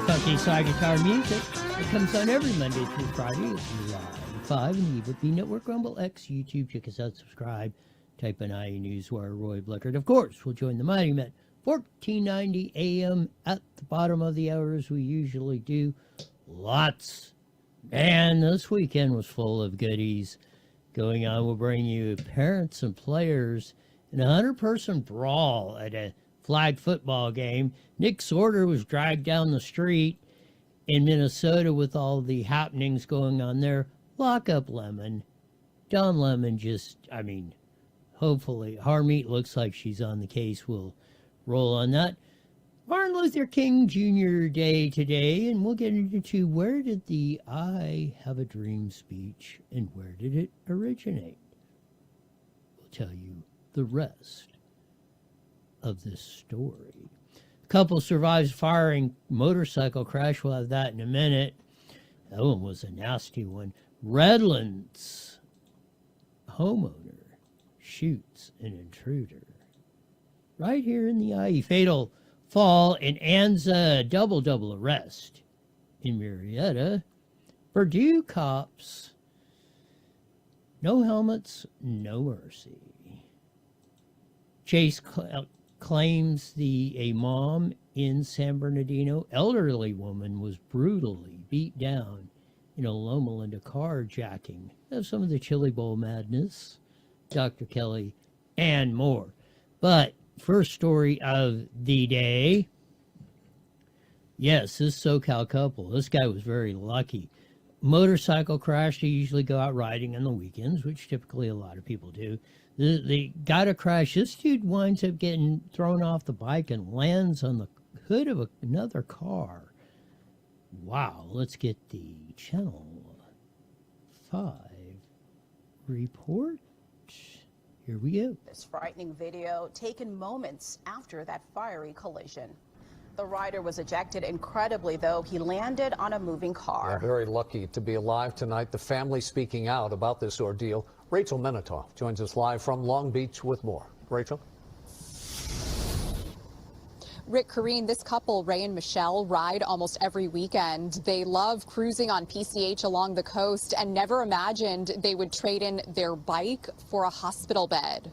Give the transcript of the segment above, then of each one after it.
Funky side guitar music. It comes on every Monday through Friday at Live 5 in the Evil Network, Rumble X, YouTube. Check us out, subscribe. Type in IE Newswire, Roy Blickert. Of course, we'll join the Mighty Men, 1490 AM at the bottom of the hour as we usually do. Lots. And this weekend was full of goodies going on. We'll bring you parents and players in a 100-person brawl at a flag football game. Nick Sortor was dragged down the street in Minnesota with all the happenings going on there. Lock up Lemon. Don Lemon hopefully, Harmeet looks like she's on the case. We'll roll on that. Martin Luther King Jr. Day today, and we'll get into where did the I Have a Dream speech and where did it originate? We'll tell you the rest of this story. Couple survives firing motorcycle crash. We'll have that in a minute. That one was a nasty one. Redlands homeowner shoots an intruder. Right here in the IE. Fatal fall in Anza. Double arrest in Marietta. Purdue cops. No helmets, no mercy. Chase claims a mom in San Bernardino, elderly woman, was brutally beat down in a Loma Linda carjacking. Have some of the Chili Bowl madness, Dr. Kelly, and more. But first story of the day. Yes, this SoCal couple. This guy was very lucky. Motorcycle crash. They usually go out riding on the weekends, which typically a lot of people do. They got a crash. This dude winds up getting thrown off the bike and lands on the hood of another car. Wow. Let's get the Channel 5 report. Here we go. This frightening video taken moments after that fiery collision. The rider was ejected incredibly, though. He landed on a moving car. Yeah, very lucky to be alive tonight. The family speaking out about this ordeal. Rachel Menitoff joins us live from Long Beach with more. Rachel? Rick, Karine, this couple, Ray and Michelle, ride almost every weekend. They love cruising on PCH along the coast and never imagined they would trade in their bike for a hospital bed.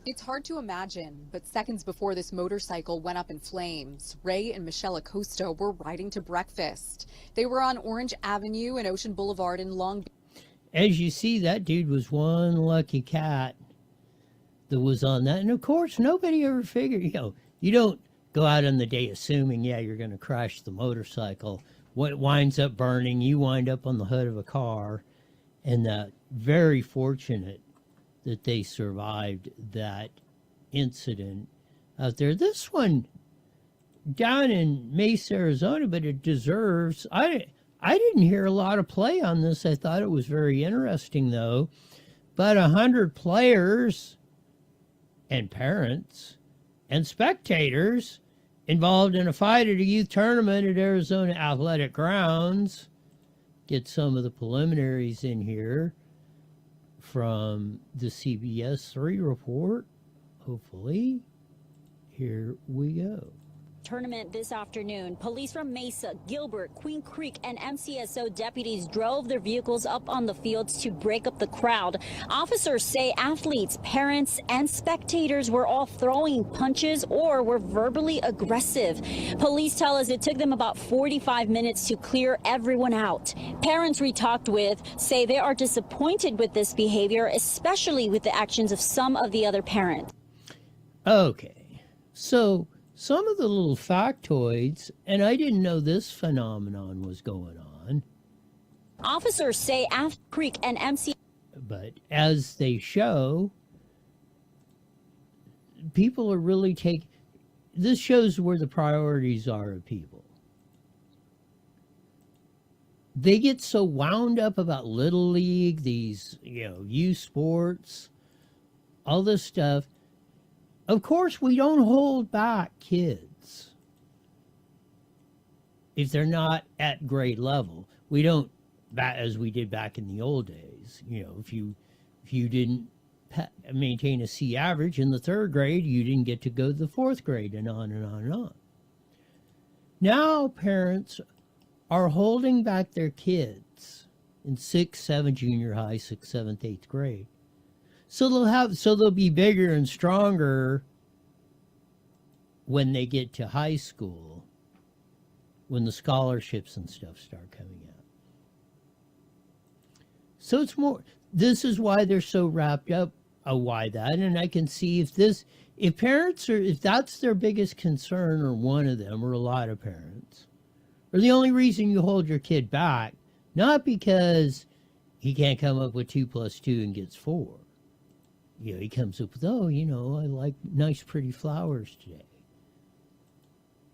It's hard to imagine, but seconds before this motorcycle went up in flames, Ray and Michelle Acosta were riding to breakfast. They were on Orange Avenue and Ocean Boulevard in Long Beach. As you see, that dude was one lucky cat that was on that. And of course, nobody ever figured, you don't go out on the day assuming, you're going to crash the motorcycle. What winds up burning, you wind up on the hood of a car. And very fortunate that they survived that incident out there. This one down in Mesa, Arizona, but it deserves, I didn't hear a lot of play on this. I thought it was very interesting, though. About 100 players and parents and spectators involved in a fight at a youth tournament at Arizona Athletic Grounds. Get some of the preliminaries in here from the CBS 3 report. Hopefully, here we go. Tournament this afternoon. Police from Mesa, Gilbert, Queen Creek, and MCSO deputies drove their vehicles up on the fields to break up the crowd. Officers say athletes, parents, and spectators were all throwing punches or were verbally aggressive. Police tell us it took them about 45 minutes to clear everyone out. Parents we talked with say they are disappointed with this behavior, especially with the actions of some of the other parents. Okay, so some of the little factoids, and I didn't know this phenomenon was going on. Officers say After Creek and MC. But as they show, people are really taking, this shows where the priorities are of people. They get so wound up about Little League, these, youth sports, all this stuff. Of course, we don't hold back kids if they're not at grade level. We don't, as we did back in the old days. You know, if you didn't maintain a C average in the 3rd grade, you didn't get to go to the 4th grade, and on and on and on. Now parents are holding back their kids in 6th, 7th, junior high, 6th, 7th, 8th grade. So they'll be bigger and stronger when they get to high school, when the scholarships and stuff start coming out. So it's more, this is why they're so wrapped up. Why that? And I can see if that's their biggest concern, or one of them, or a lot of parents, or the only reason you hold your kid back, not because he can't come up with 2 + 2 and gets 4. You know, he comes up with, oh, you know, I like nice, pretty flowers today.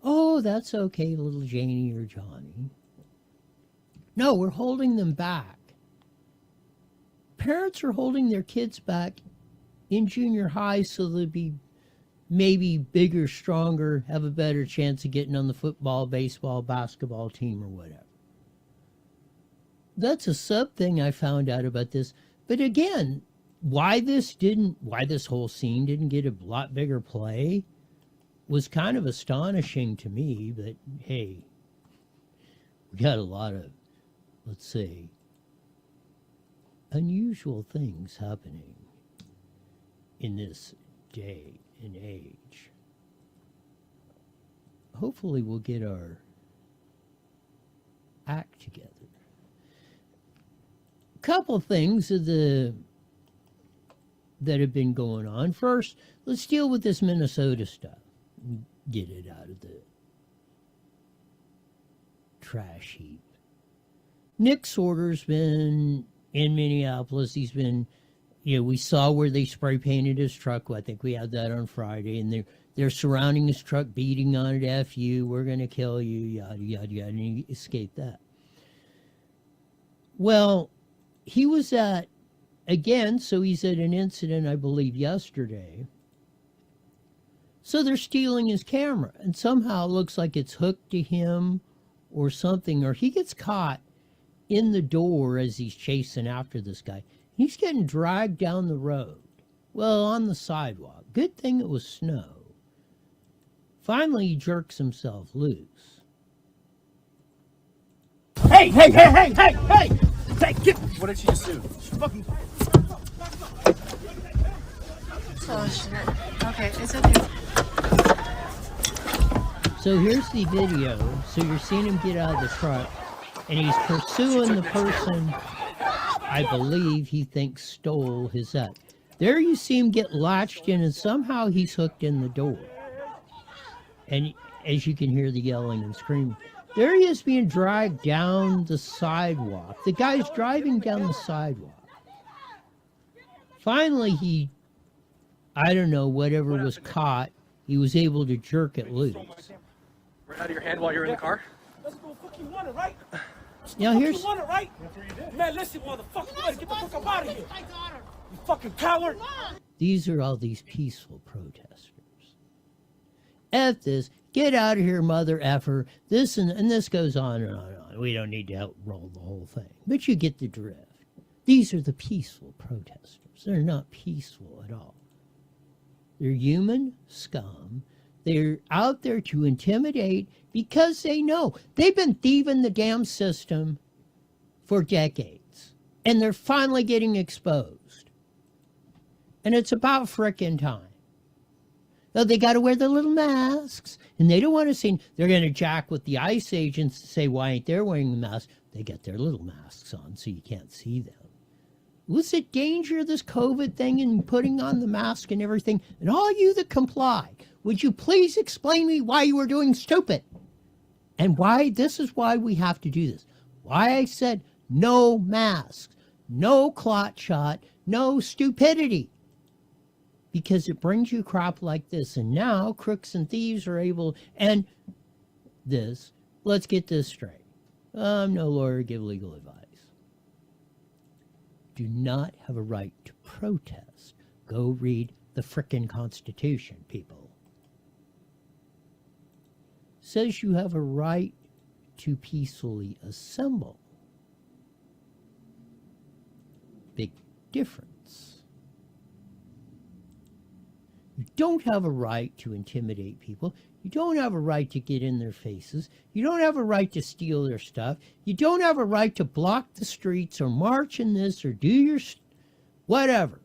Oh, that's okay, little Janie or Johnny. No, we're holding them back. Parents are holding their kids back in junior high so they'll be maybe bigger, stronger, have a better chance of getting on the football, baseball, basketball team or whatever. That's a sub thing I found out about this. But again, why this whole scene didn't get a lot bigger play was kind of astonishing to me. But hey, we got a lot of, let's say, unusual things happening in this day and age. Hopefully we'll get our act together. A couple things that have been going on. First, let's deal with this Minnesota stuff. Get it out of the trash heap. Nick Sortor's been in Minneapolis. He's been, you know, we saw where they spray painted his truck. I think we had that on Friday, and they're surrounding his truck, beating on it. F you, we're going to kill you, yada, yada, yada, and he escaped that. Well, he was at, again, so he's at an incident, I believe, yesterday. So they're stealing his camera, and somehow it looks like it's hooked to him or something, or he gets caught in the door as he's chasing after this guy. He's getting dragged down the road. Well, on the sidewalk. Good thing it was snow. Finally, he jerks himself loose. Hey! Hey, get... What did she just do? Oh shit. Okay, it's okay. So here's the video. So you're seeing him get out of the truck, and he's pursuing the person I believe he thinks stole his set. There you see him get latched in, and somehow he's hooked in the door. And as you can hear the yelling and screaming, there he is being dragged down the sidewalk. The guy's driving down the sidewalk. Finally, I don't know, whatever was caught, he was able to jerk it loose. Right out of your hand while you're in the car? Let's go fucking want it, right? Now here's... You want it, right? Man, listen, motherfucker, you better get the fuck up out of here. You fucking coward. These are all these peaceful protesters. F this, get out of here, mother effer. This and this goes on and on and on. We don't need to help roll the whole thing. But you get the drift. These are the peaceful protesters. They're not peaceful at all. They're human scum. They're out there to intimidate because they know they've been thieving the damn system for decades. And they're finally getting exposed. And it's about frickin' time. Now, they got to wear their little masks, and they don't want to see, they're going to jack with the ICE agents to say, why ain't they wearing the mask? They got their little masks on so you can't see them. What's the danger of this COVID thing and putting on the mask and everything? And all you that comply, would you please explain me why you were doing stupid? And why, this is why we have to do this. Why I said no masks, no clot shot, no stupidity. Because it brings you crap like this. And now crooks and thieves are able, and this, let's get this straight. I'm no lawyer, give legal advice. Do not have a right to protest. Go read the frickin' Constitution, people. Says you have a right to peacefully assemble. Big difference. You don't have a right to intimidate people. You don't have a right to get in their faces. You don't have a right to steal their stuff. You don't have a right to block the streets or march in this or do your whatever.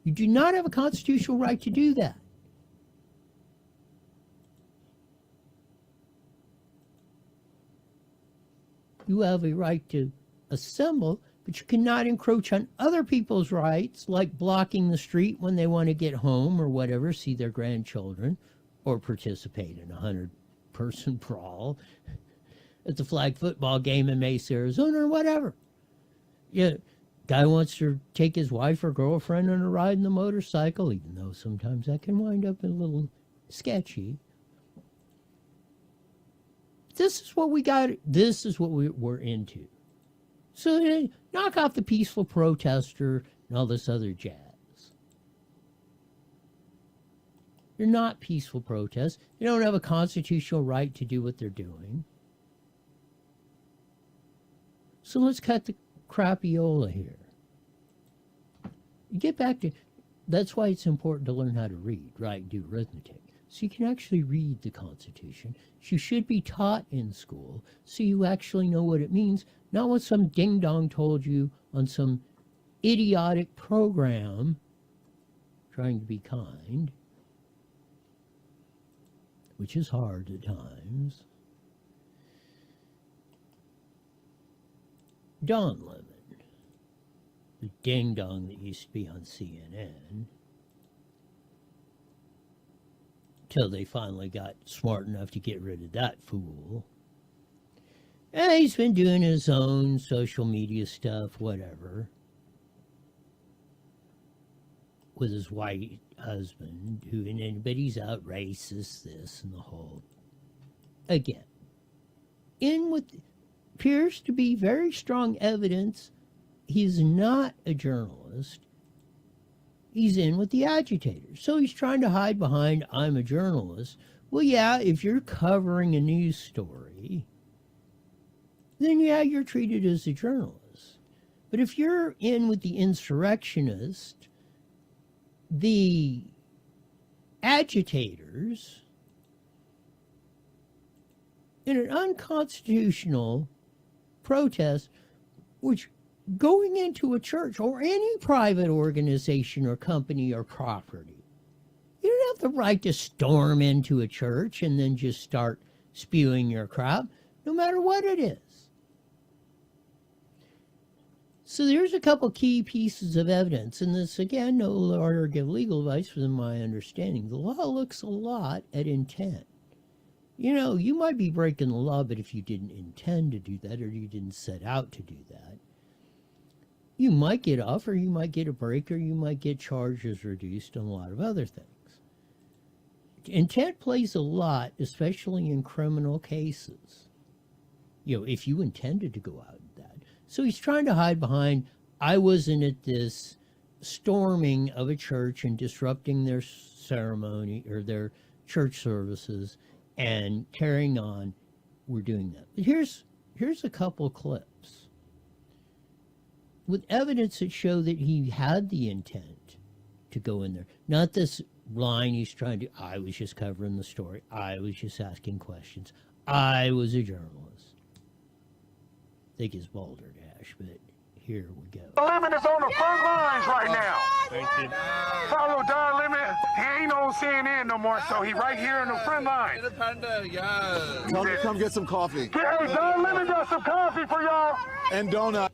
You do not have a constitutional right to do that. You have a right to assemble, but you cannot encroach on other people's rights, like blocking the street when they want to get home or whatever, see their grandchildren, or participate in a 100-person brawl at the flag football game in Mesa, Arizona, or whatever. Yeah, guy wants to take his wife or girlfriend on a ride in the motorcycle, even though sometimes that can wind up a little sketchy. This is what we got. This is what we're into. So knock off the peaceful protester and all this other jazz. They're not peaceful protests. They don't have a constitutional right to do what they're doing. So let's cut the crapiola here. You get back to, that's why it's important to learn how to read, write, do arithmetic. So you can actually read the Constitution. You should be taught in school so you actually know what it means, not what some ding-dong told you on some idiotic program trying to be kind, which is hard at times. Don Lemon, the ding-dong that used to be on CNN, till they finally got smart enough to get rid of that fool. And he's been doing his own social media stuff, whatever, with his white husband, but he's out racist, this and the whole. Again, in what appears to be very strong evidence, he's not a journalist. He's in with the agitators. So he's trying to hide behind, I'm a journalist. Well, yeah, if you're covering a news story, then yeah, you're treated as a journalist. But if you're in with the insurrectionists, the agitators, in an unconstitutional protest, which going into a church or any private organization or company or property, you don't have the right to storm into a church and then just start spewing your crap, no matter what it is. So there's a couple key pieces of evidence, and this, again, no lawyer give legal advice within my understanding. The law looks a lot at intent. You know, you might be breaking the law, but if you didn't intend to do that or you didn't set out to do that, you might get off, or you might get a break, or you might get charges reduced, and a lot of other things. Intent plays a lot, especially in criminal cases. You know, if you intended to go out with that. So he's trying to hide behind, I wasn't at this storming of a church and disrupting their ceremony or their church services and carrying on. We're doing that. But here's a couple clips with evidence that show that he had the intent to go in there. Not this line he's trying to, I was just covering the story. I was just asking questions. I was a journalist. I think it's balderdash, but here we go. Lemon is on the front lines right now. Thank you. Follow Don Lemon. He ain't on CNN no more, so he right here in the front line. Independent, yeah. Tell him to come get some coffee. Hey, Don Lemon got some coffee for y'all. And donut.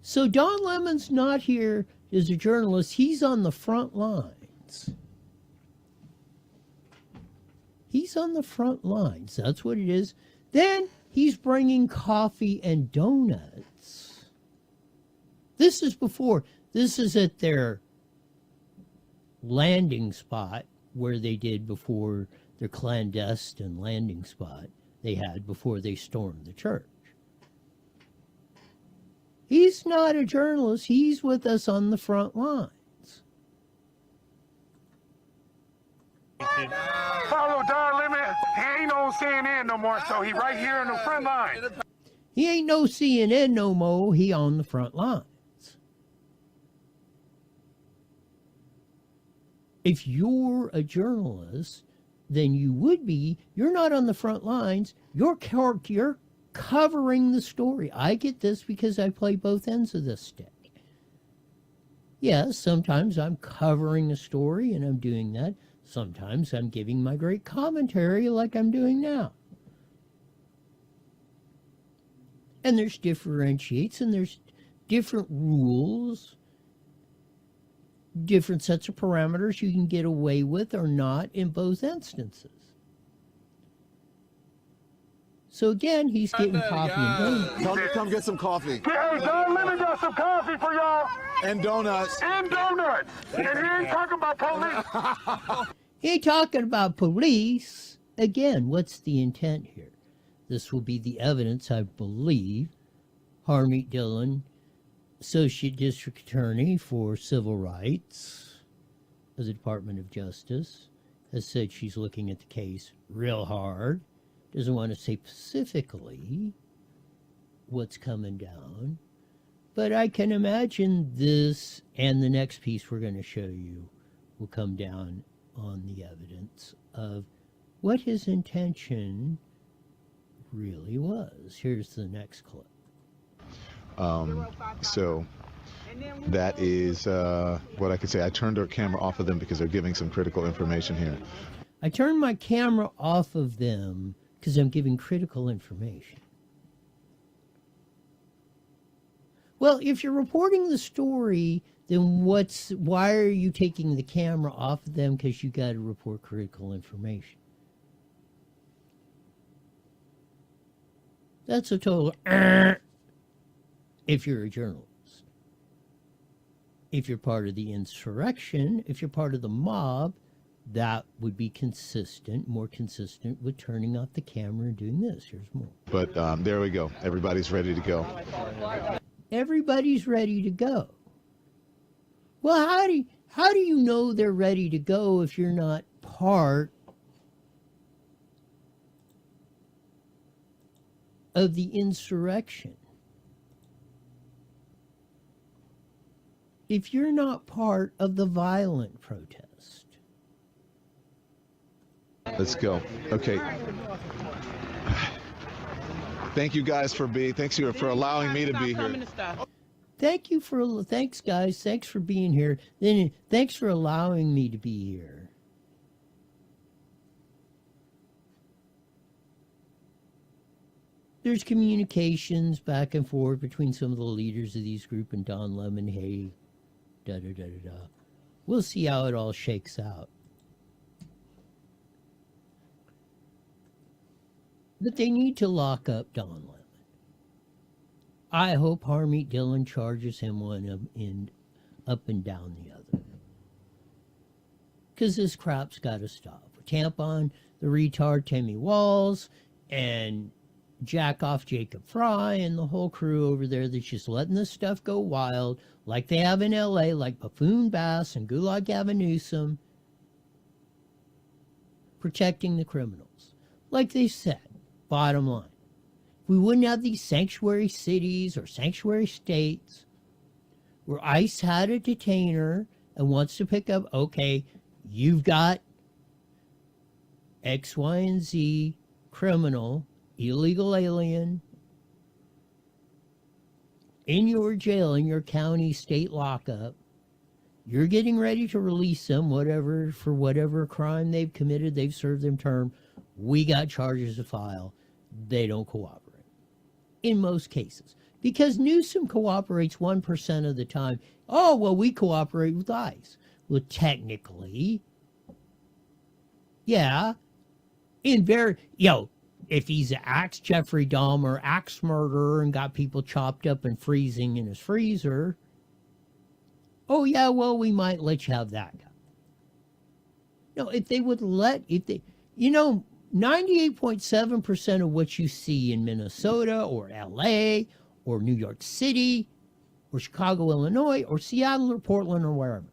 So Don Lemon's not here as a journalist. He's on the front lines. He's on the front lines. That's what it is. Then he's bringing coffee and donuts. This is before. This is at their landing spot where they did before their clandestine landing spot they had before they stormed the church. He's not a journalist. He's with us on the front lines. Follow Don Lemon. He ain't on CNN no more, so he right here in the front line. He ain't no CNN no more. He on the front lines. If you're a journalist, then you would be. You're not on the front lines. You're covering the story. I get this because I play both ends of this stick. Yes, sometimes I'm covering a story and I'm doing that. Sometimes I'm giving my great commentary like I'm doing now. And there's differentiates and there's different rules, different sets of parameters you can get away with or not in both instances. So again, he's getting coffee and donuts. Come get some coffee. Hey, Don Lemon got some coffee for y'all. And donuts. And donuts. And he ain't talking about police. He ain't talking about police. Again, what's the intent here? This will be the evidence, I believe. Harmeet Dillon, Associate District Attorney for Civil Rights of the Department of Justice, has said she's looking at the case real hard. Doesn't want to say specifically what's coming down. But I can imagine this and the next piece we're going to show you will come down on the evidence of what his intention really was. Here's the next clip. So that is what I could say. I turned our camera off of them because they're giving some critical information here. I turned my camera off of them because I'm giving critical information. Well, if you're reporting the story, then why are you taking the camera off of them? Because you got to report critical information. That's a total if you're a journalist. If you're part of the insurrection, if you're part of the mob, that would be more consistent with turning off the camera and doing this. Here's more. But there we go. Everybody's ready to go. Everybody's ready to go. Well, how do you know they're ready to go if you're not part of the insurrection? If you're not part of the violent protest. Let's go. Okay. Thank you guys thanks for allowing me to be here. Thanks guys. Thanks for being here. Then thanks for allowing me to be here. There's communications back and forth between some of the leaders of these groups and Don Lemon. Hey, da-da-da-da-da. We'll see how it all shakes out. But they need to lock up Don Lemon. I hope Harmeet Dillon charges him one up and down the other. Because this crap's got to stop. Tampon, the retard Timmy Walls, and jack off Jacob Fry, and the whole crew over there that's just letting this stuff go wild, like they have in L.A., like Buffoon Bass and Gulag Gavin Newsom, protecting the criminals. Like they said, bottom line, if we wouldn't have these sanctuary cities or sanctuary states where ICE had a detainer and wants to pick up, okay, you've got X, Y, and Z criminal, illegal alien in your jail, in your county, state lockup. You're getting ready to release them, for whatever crime they've committed. They've served their term. We got charges to file. They don't cooperate. In most cases. Because Newsom cooperates 1% of the time. Oh, well, we cooperate with ICE. Well, technically, yeah. If he's an axe Jeffrey Dahmer, axe murderer, and got people chopped up and freezing in his freezer, oh yeah, well, we might let you have that guy. No, if they would 98.7% of what you see in Minnesota or LA or New York City or Chicago, Illinois, or Seattle, or Portland, or wherever.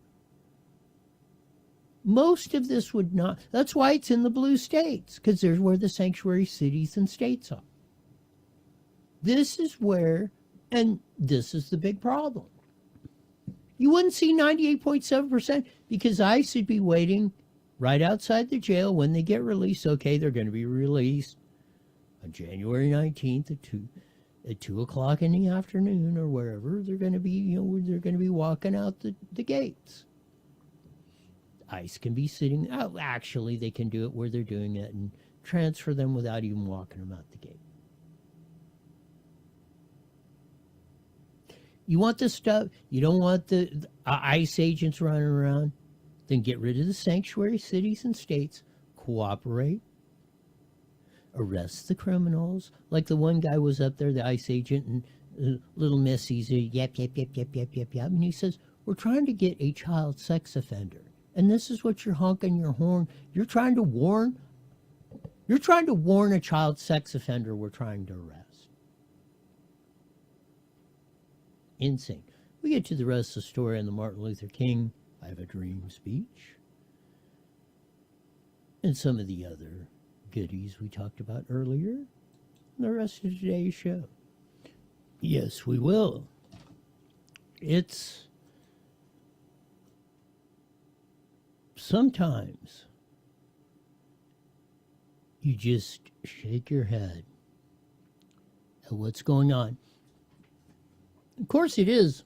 Most of this would not. That's why it's in the blue states, because there's where the sanctuary cities and states are. This is where, and this is the big problem. You wouldn't see 98.7% because ICE would be waiting right outside the jail when they get released. Okay, they're going to be released on January 19th at 2 o'clock in the afternoon or wherever. They're going to be, they're going to be walking out the gates. ICE can be sitting out. Actually, they can do it where they're doing it and transfer them without even walking them out the gate. You want this stuff? You don't want the ICE agents running around? Then get rid of the sanctuary cities and states. Cooperate. Arrest the criminals. Like the one guy was up there, the ICE agent, and little Missy's yep. And he says, we're trying to get a child sex offender. And this is what you're honking your horn. You're trying to warn a child sex offender we're trying to arrest. Insane. We get to the rest of the story on the Martin Luther King I Have a Dream speech. And some of the other goodies we talked about earlier in the rest of today's show. Yes, we will. It's sometimes you just shake your head at what's going on. Of course, it is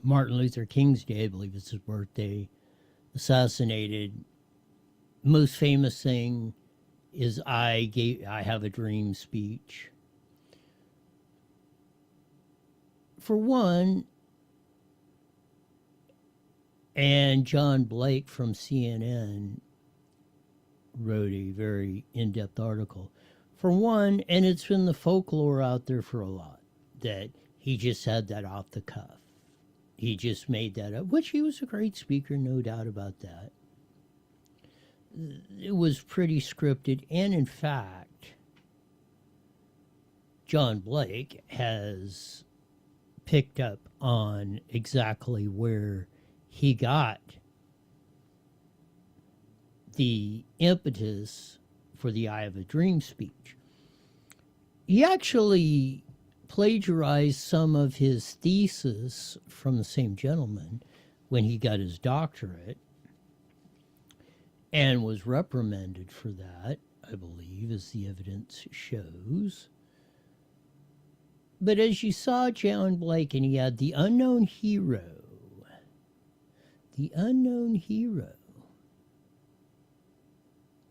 Martin Luther King's Day. I believe it's his birthday. Assassinated. Most famous thing is I Have a Dream speech. For one, and John Blake from CNN wrote a very in-depth article. For one, and it's been the folklore out there for a lot, that he just had that off the cuff. He just made that up, which he was a great speaker, no doubt about that. It was pretty scripted, and in fact, John Blake has picked up on exactly where he got the impetus for the I Have a Dream speech. He actually plagiarized some of his thesis from the same gentleman when he got his doctorate and was reprimanded for that, I believe, as the evidence shows. But as you saw John Blake, and he had the unknown hero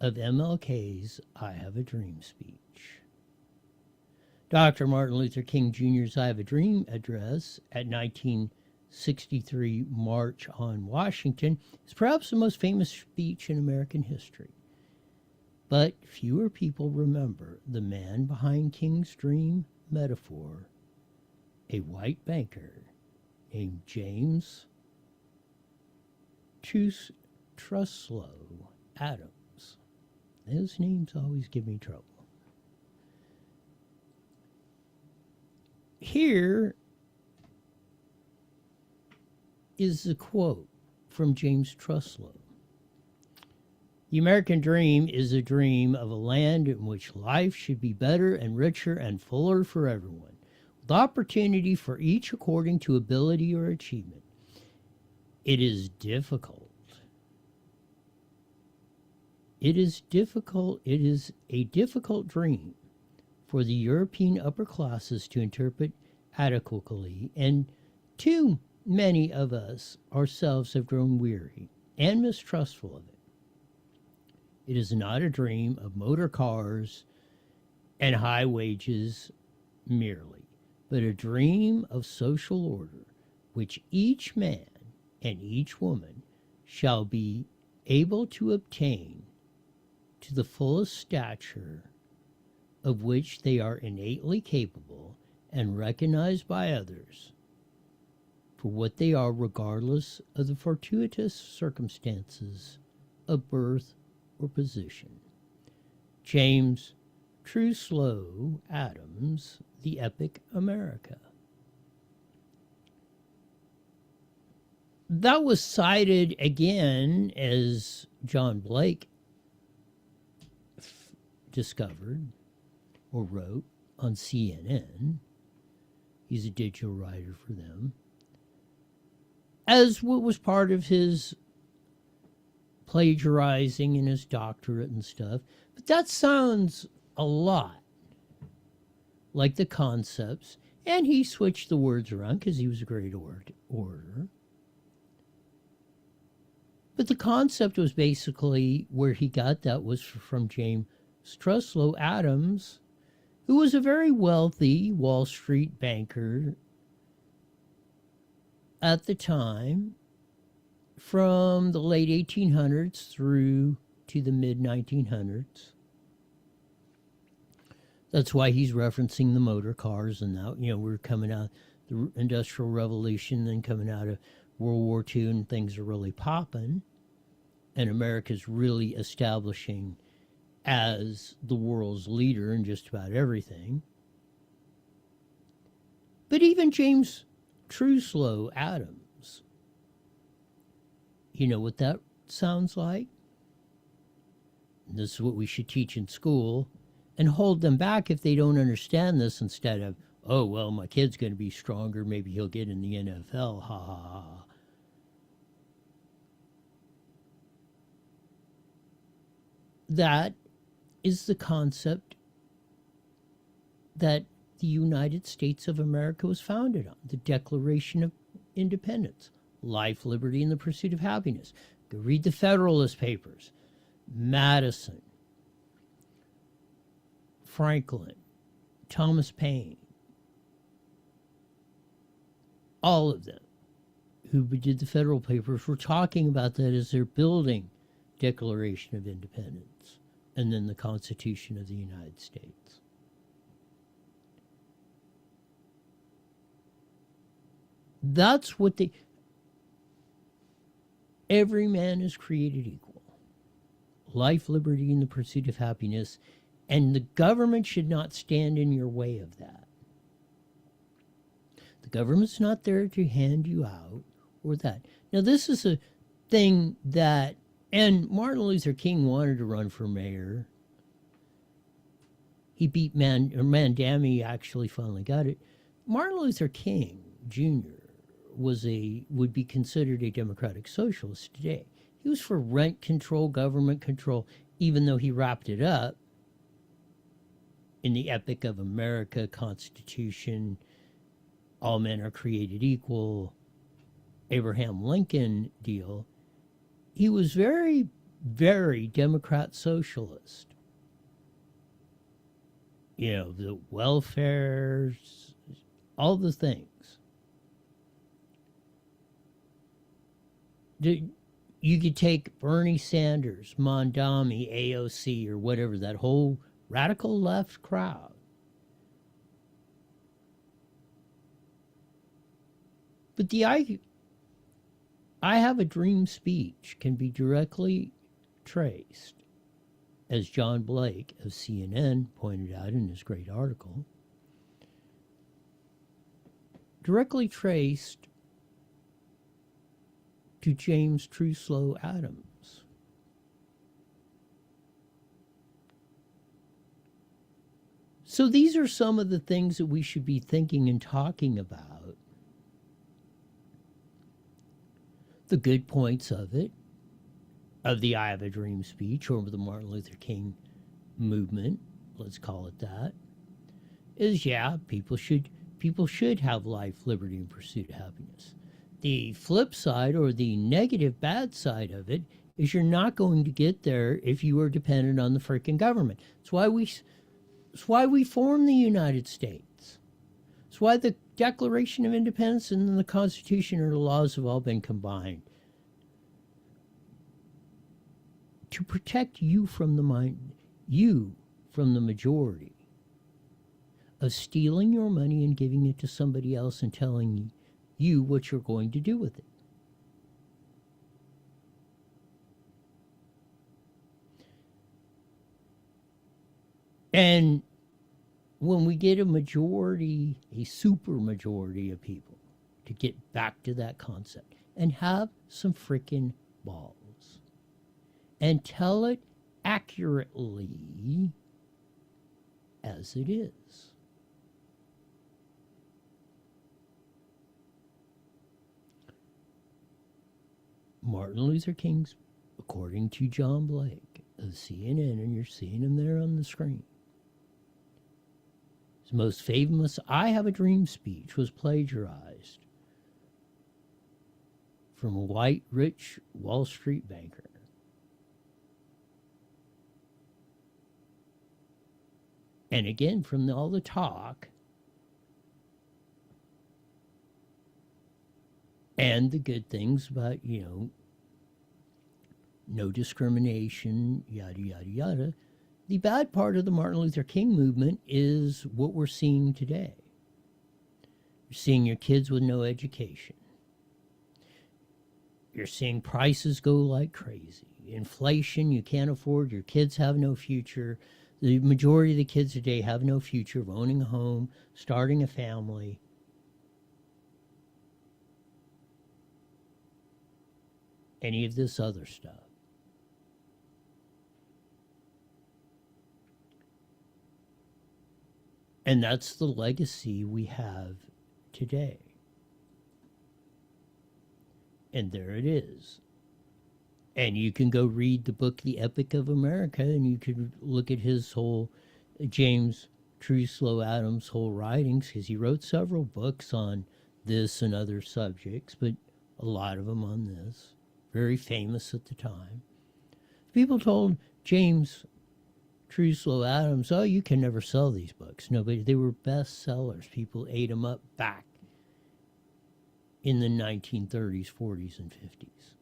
of MLK's I Have a Dream speech. Dr. Martin Luther King Jr.'s I Have a Dream address at 1963 March on Washington is perhaps the most famous speech in American history. But fewer people remember the man behind King's dream metaphor, a white banker named James Truslow Adams. Those names always give me trouble. Here is the quote from James Truslow. The American dream is a dream of a land in which life should be better and richer and fuller for everyone, with opportunity for each according to ability or achievement. It is difficult. It is a difficult dream for the European upper classes to interpret adequately, and too many of us ourselves have grown weary and mistrustful of it. It is not a dream of motor cars and high wages merely, but a dream of social order, which each man and each woman shall be able to obtain to the fullest stature of which they are innately capable and recognized by others for what they are, regardless of the fortuitous circumstances of birth or position. James Truslow Adams, The Epic America. that was cited again, as John Blake discovered or wrote on CNN. He's a digital writer for them, as what was part of his plagiarizing in his doctorate and stuff. But that sounds a lot like the concepts, and he switched the words around because he was a great orator. But the concept was basically, where he got that was from James Truslow Adams, who was a very wealthy Wall Street banker at the time, from the late 1800s through to the mid 1900s. That's why he's referencing the motor cars and now, we're coming out the Industrial Revolution, then coming out of World War II, and things are really popping, and America's really establishing as the world's leader in just about everything. But even James Truslow Adams, you know what that sounds like? This is what we should teach in school and hold them back if they don't understand this, instead of, oh, well, my kid's going to be stronger, maybe he'll get in the NFL, ha ha ha. That is the concept that the United States of America was founded on, the Declaration of Independence, life, liberty, and the pursuit of happiness. Go read the Federalist Papers. Madison, Franklin, Thomas Paine, all of them who did the Federal Papers were talking about that as they're building Declaration of Independence and then the Constitution of the United States. That's what every man is created equal. Life, liberty, and the pursuit of happiness. And the government should not stand in your way of that. The government's not there to hand you out or that. Now, this is a thing that, and Martin Luther King wanted to run for mayor. He beat Mandami actually finally got it. Martin Luther King Jr. would be considered a democratic socialist today. He was for rent control, government control, even though he wrapped it up in the Epic of America, Constitution, all men are created equal, Abraham Lincoln deal. He was very, very Democrat socialist. The welfare, all the things. You could take Bernie Sanders, Mondami, AOC, or whatever, that whole radical left crowd. But the I Have a Dream speech can be directly traced, as John Blake of CNN pointed out in his great article, directly traced to James Truslow Adams. So these are some of the things that we should be thinking and talking about. The good points of it, of the I Have a Dream speech, or the Martin Luther King movement, let's call it that, is, people should have life, liberty, and pursuit of happiness. The flip side, or the negative bad side of it, is you're not going to get there if you are dependent on the freaking government. It's why we formed the United States. It's why the Declaration of Independence and the Constitution or the laws have all been combined to protect you from the majority of stealing your money and giving it to somebody else and telling you what you're going to do with it. And when we get a super majority of people to get back to that concept, and have some freaking balls and tell it accurately as it is. Martin Luther King's, according to John Blake of CNN, and you're seeing him there on the screen, his most famous I Have a Dream speech was plagiarized from a white, rich Wall Street banker. And again, from all the talk and the good things about, no discrimination, yada, yada, yada, the bad part of the Martin Luther King movement is what we're seeing today. You're seeing your kids with no education. You're seeing prices go like crazy. Inflation you can't afford. Your kids have no future. The majority of the kids today have no future of owning a home, starting a family. Any of this other stuff. And that's the legacy we have today. And there it is. And you can go read the book, The Epic of America, and you could look at his whole, James Truslow Adams' whole writings, because he wrote several books on this and other subjects, but a lot of them on this. Very famous at the time. People told James Truslow Adams, oh, you can never sell these books. Nobody, they were bestsellers. People ate them up back in the 1930s, 40s, and 50s.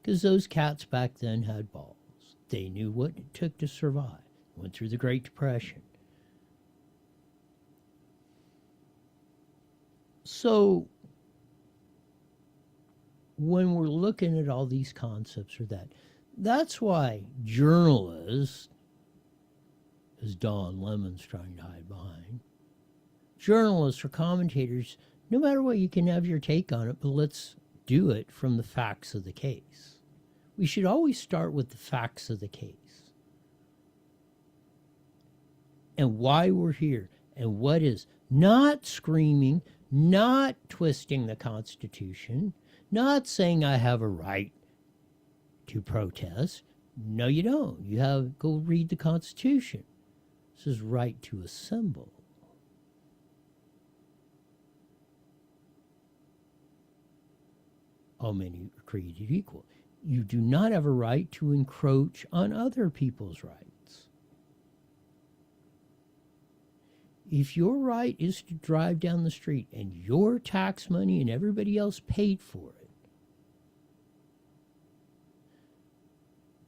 Because those cats back then had balls. They knew what it took to survive. Went through the Great Depression. So, when we're looking at all these concepts or that's why journalists, as Don Lemon's trying to hide behind, journalists or commentators, no matter what, you can have your take on it, but let's do it from the facts of the case. We should always start with the facts of the case. And why we're here, and what is, not screaming, not twisting the Constitution, not saying I have a right to protest. No, you don't. You have, go read the Constitution. It says right to assemble. All men are created equal. You do not have a right to encroach on other people's rights. If your right is to drive down the street and your tax money and everybody else paid for it,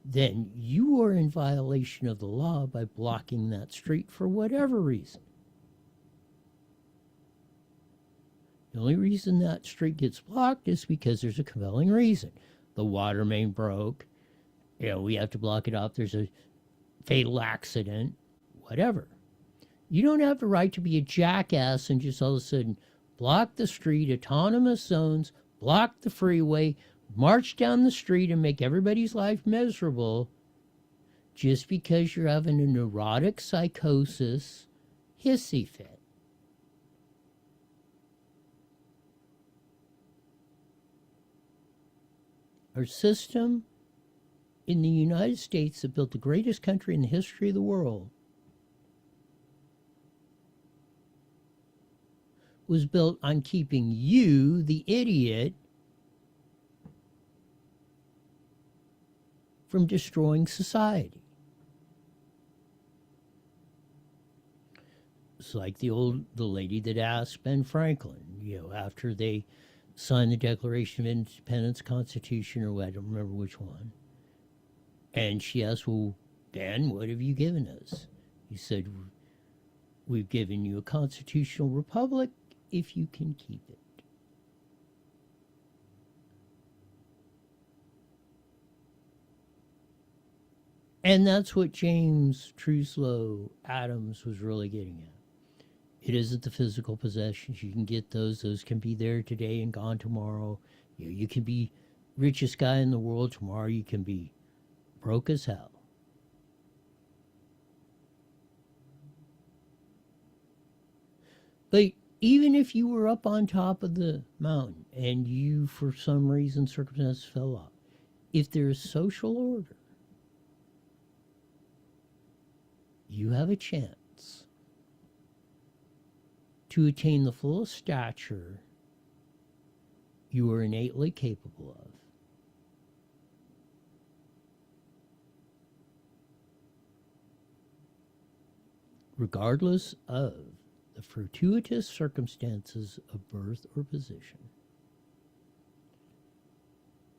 then you are in violation of the law by blocking that street for whatever reason. The only reason that street gets blocked is because there's a compelling reason. The water main broke. We have to block it off. There's a fatal accident. Whatever. You don't have the right to be a jackass and just all of a sudden block the street, autonomous zones, block the freeway, march down the street and make everybody's life miserable just because you're having a neurotic psychosis hissy fit. Our system in the United States that built the greatest country in the history of the world was built on keeping you, the idiot, from destroying society. It's like the lady that asked Ben Franklin, after they signed the Declaration of Independence, Constitution, or I don't remember which one. And she asked, well, Ben, what have you given us? He said, we've given you a constitutional republic if you can keep it. And that's what James Truslow Adams was really getting at. It isn't the physical possessions. You can get those. Those can be there today and gone tomorrow. You can be richest guy in the world tomorrow. You can be broke as hell. But even if you were up on top of the mountain and you, for some reason, circumstances fell off, if there's social order, you have a chance to attain the fullest stature you are innately capable of. Regardless of the fortuitous circumstances of birth or position.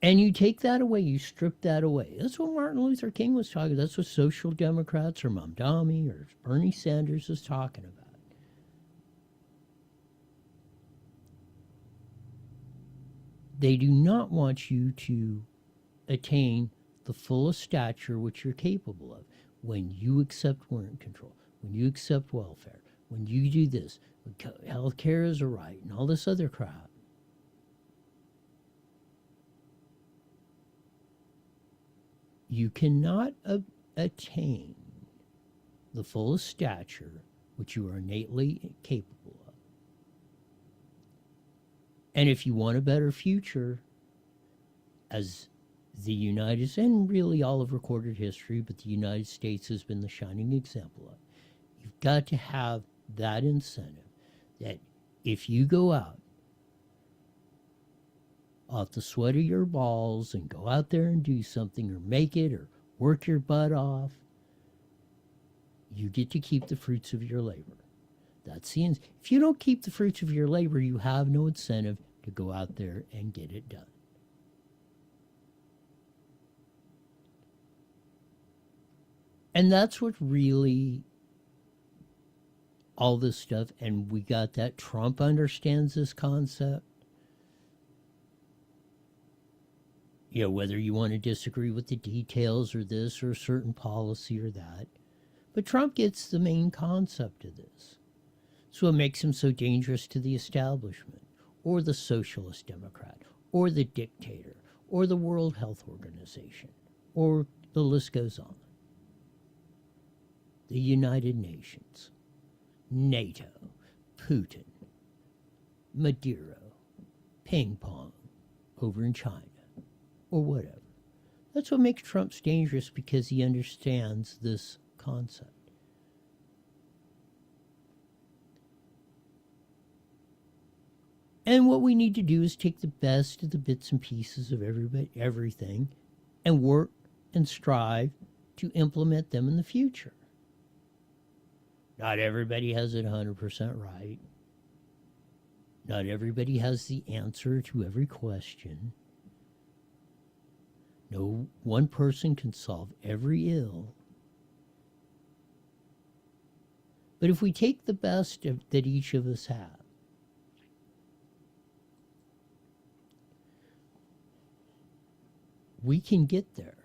And you take that away, you strip that away. That's what Martin Luther King was talking about. That's what Social Democrats or Mamdani or Bernie Sanders is talking about. They do not want you to attain the fullest stature which you're capable of when you accept rent control, when you accept welfare, when you do this, health care is a right, and all this other crap. You cannot attain the fullest stature which you are innately capable of. And if you want a better future, as the United States, and really all of recorded history, but the United States has been the shining example of, you've got to have that incentive that if you go out off the sweat of your balls and go out there and do something or make it or work your butt off, you get to keep the fruits of your labor. That's the end. If you don't keep the fruits of your labor, you have no incentive to go out there and get it done. And that's what really all this stuff, and we got that Trump understands this concept. You know, whether you want to disagree with the details or this or a certain policy or that. But Trump gets the main concept of this. So it makes him so dangerous to the establishment, or the socialist Democrat, or the dictator, or the World Health Organization, or the list goes on. The United Nations, NATO, Putin, Maduro, ping pong over in China, or whatever. That's what makes Trump dangerous, because he understands this concept. And what we need to do is take the best of the bits and pieces of everything, and work and strive to implement them in the future. Not everybody has it 100% right. Not everybody has the answer to every question. No one person can solve every ill. But if we take the best that each of us have, we can get there.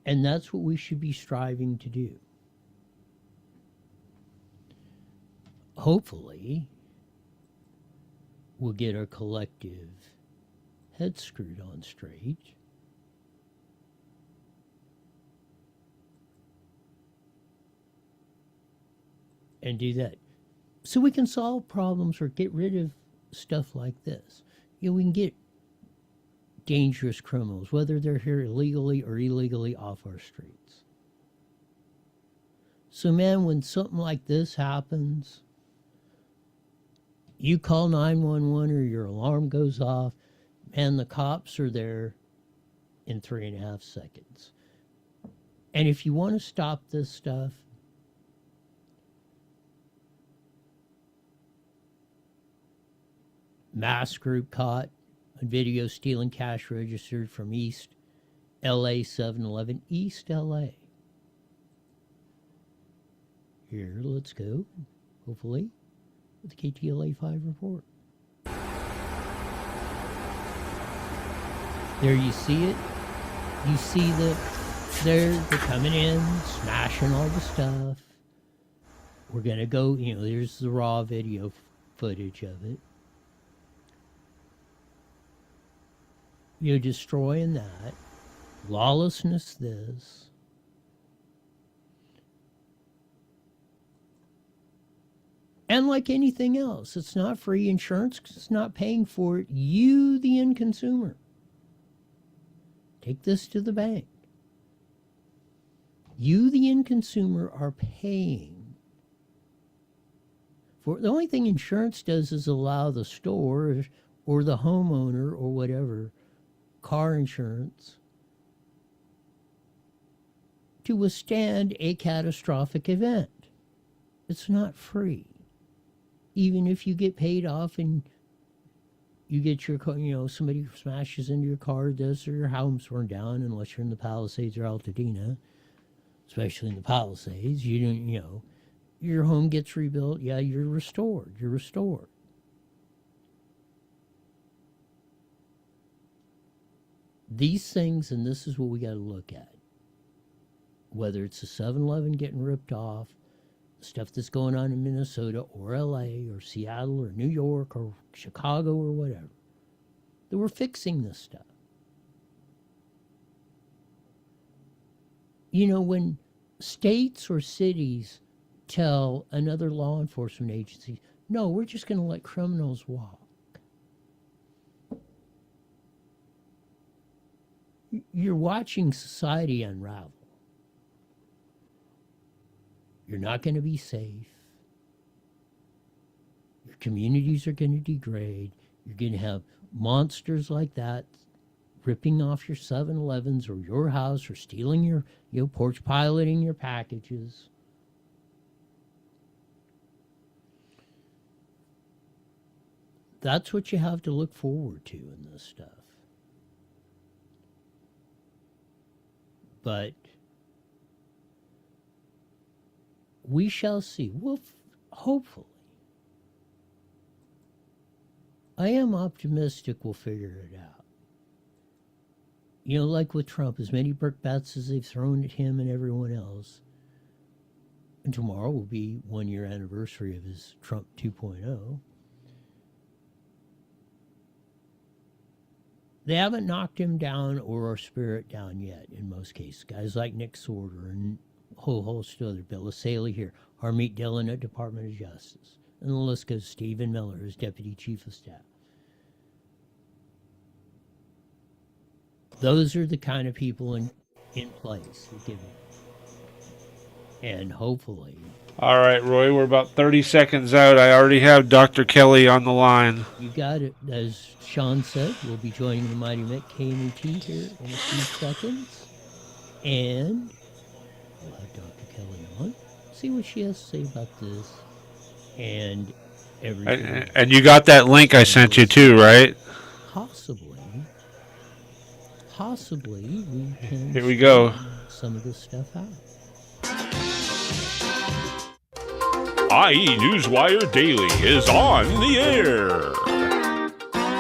And that's what we should be striving to do. Hopefully, we'll get our collective head screwed on straight. And do that. So we can solve problems or get rid of stuff like this. You know, we can get dangerous criminals, whether they're here illegally or illegally, off our streets. So, man, when something like this happens, you call 911 or your alarm goes off, man, the cops are there in 3.5 seconds. And if you want to stop this stuff, mass group caught on video stealing cash registered from East LA 7-Eleven, East LA. Here, let's go, hopefully, with the KTLA 5 report. There you see it. You see the They're coming in, smashing all the stuff. We're going to go, there's the raw video footage of it. You're destroying that. Lawlessness, this. And like anything else, it's not free insurance because it's not paying for it. You, the end consumer, take this to the bank. You, the end consumer, are paying for. The only thing insurance does is allow the store or the homeowner or whatever, car insurance, to withstand a catastrophic event. It's not free. Even if you get paid off and you get your car, somebody smashes into your car, does, or your home's burned down, unless you're in the Palisades or Altadena, especially in the Palisades, your home gets rebuilt. Yeah, you're restored. These things, and this is what we got to look at. Whether it's a 7-Eleven getting ripped off, stuff that's going on in Minnesota or LA or Seattle or New York or Chicago or whatever, that we're fixing this stuff. When states or cities tell another law enforcement agency, no, we're just going to let criminals walk. You're watching society unravel. You're not going to be safe. Your communities are going to degrade. You're going to have monsters like that ripping off your 7-Elevens or your house or stealing your porch piloting your packages. That's what you have to look forward to in this stuff. But we shall see. Well, hopefully. I am optimistic we'll figure it out. Like with Trump, as many brickbats as they've thrown at him and everyone else. And tomorrow will be 1-year anniversary of his Trump 2.0. They haven't knocked him down or our spirit down yet, in most cases. Guys like Nick Sortor and a whole host of other, Bill Asaley here, Harmeet Dillon at Department of Justice. And the list goes, Stephen Miller as Deputy Chief of Staff. Those are the kind of people in place. And hopefully. All right, Roy, we're about 30 seconds out. I already have Dr. Kelly on the line. You got it. As Sean said, we'll be joining the Mighty Met KMET here in a few seconds. And we'll have Dr. Kelly on. See what she has to say about this and everything. And you got that link I sent you too, right? Possibly we can Here we go. Some of this stuff out. IE Newswire Daily is on the air.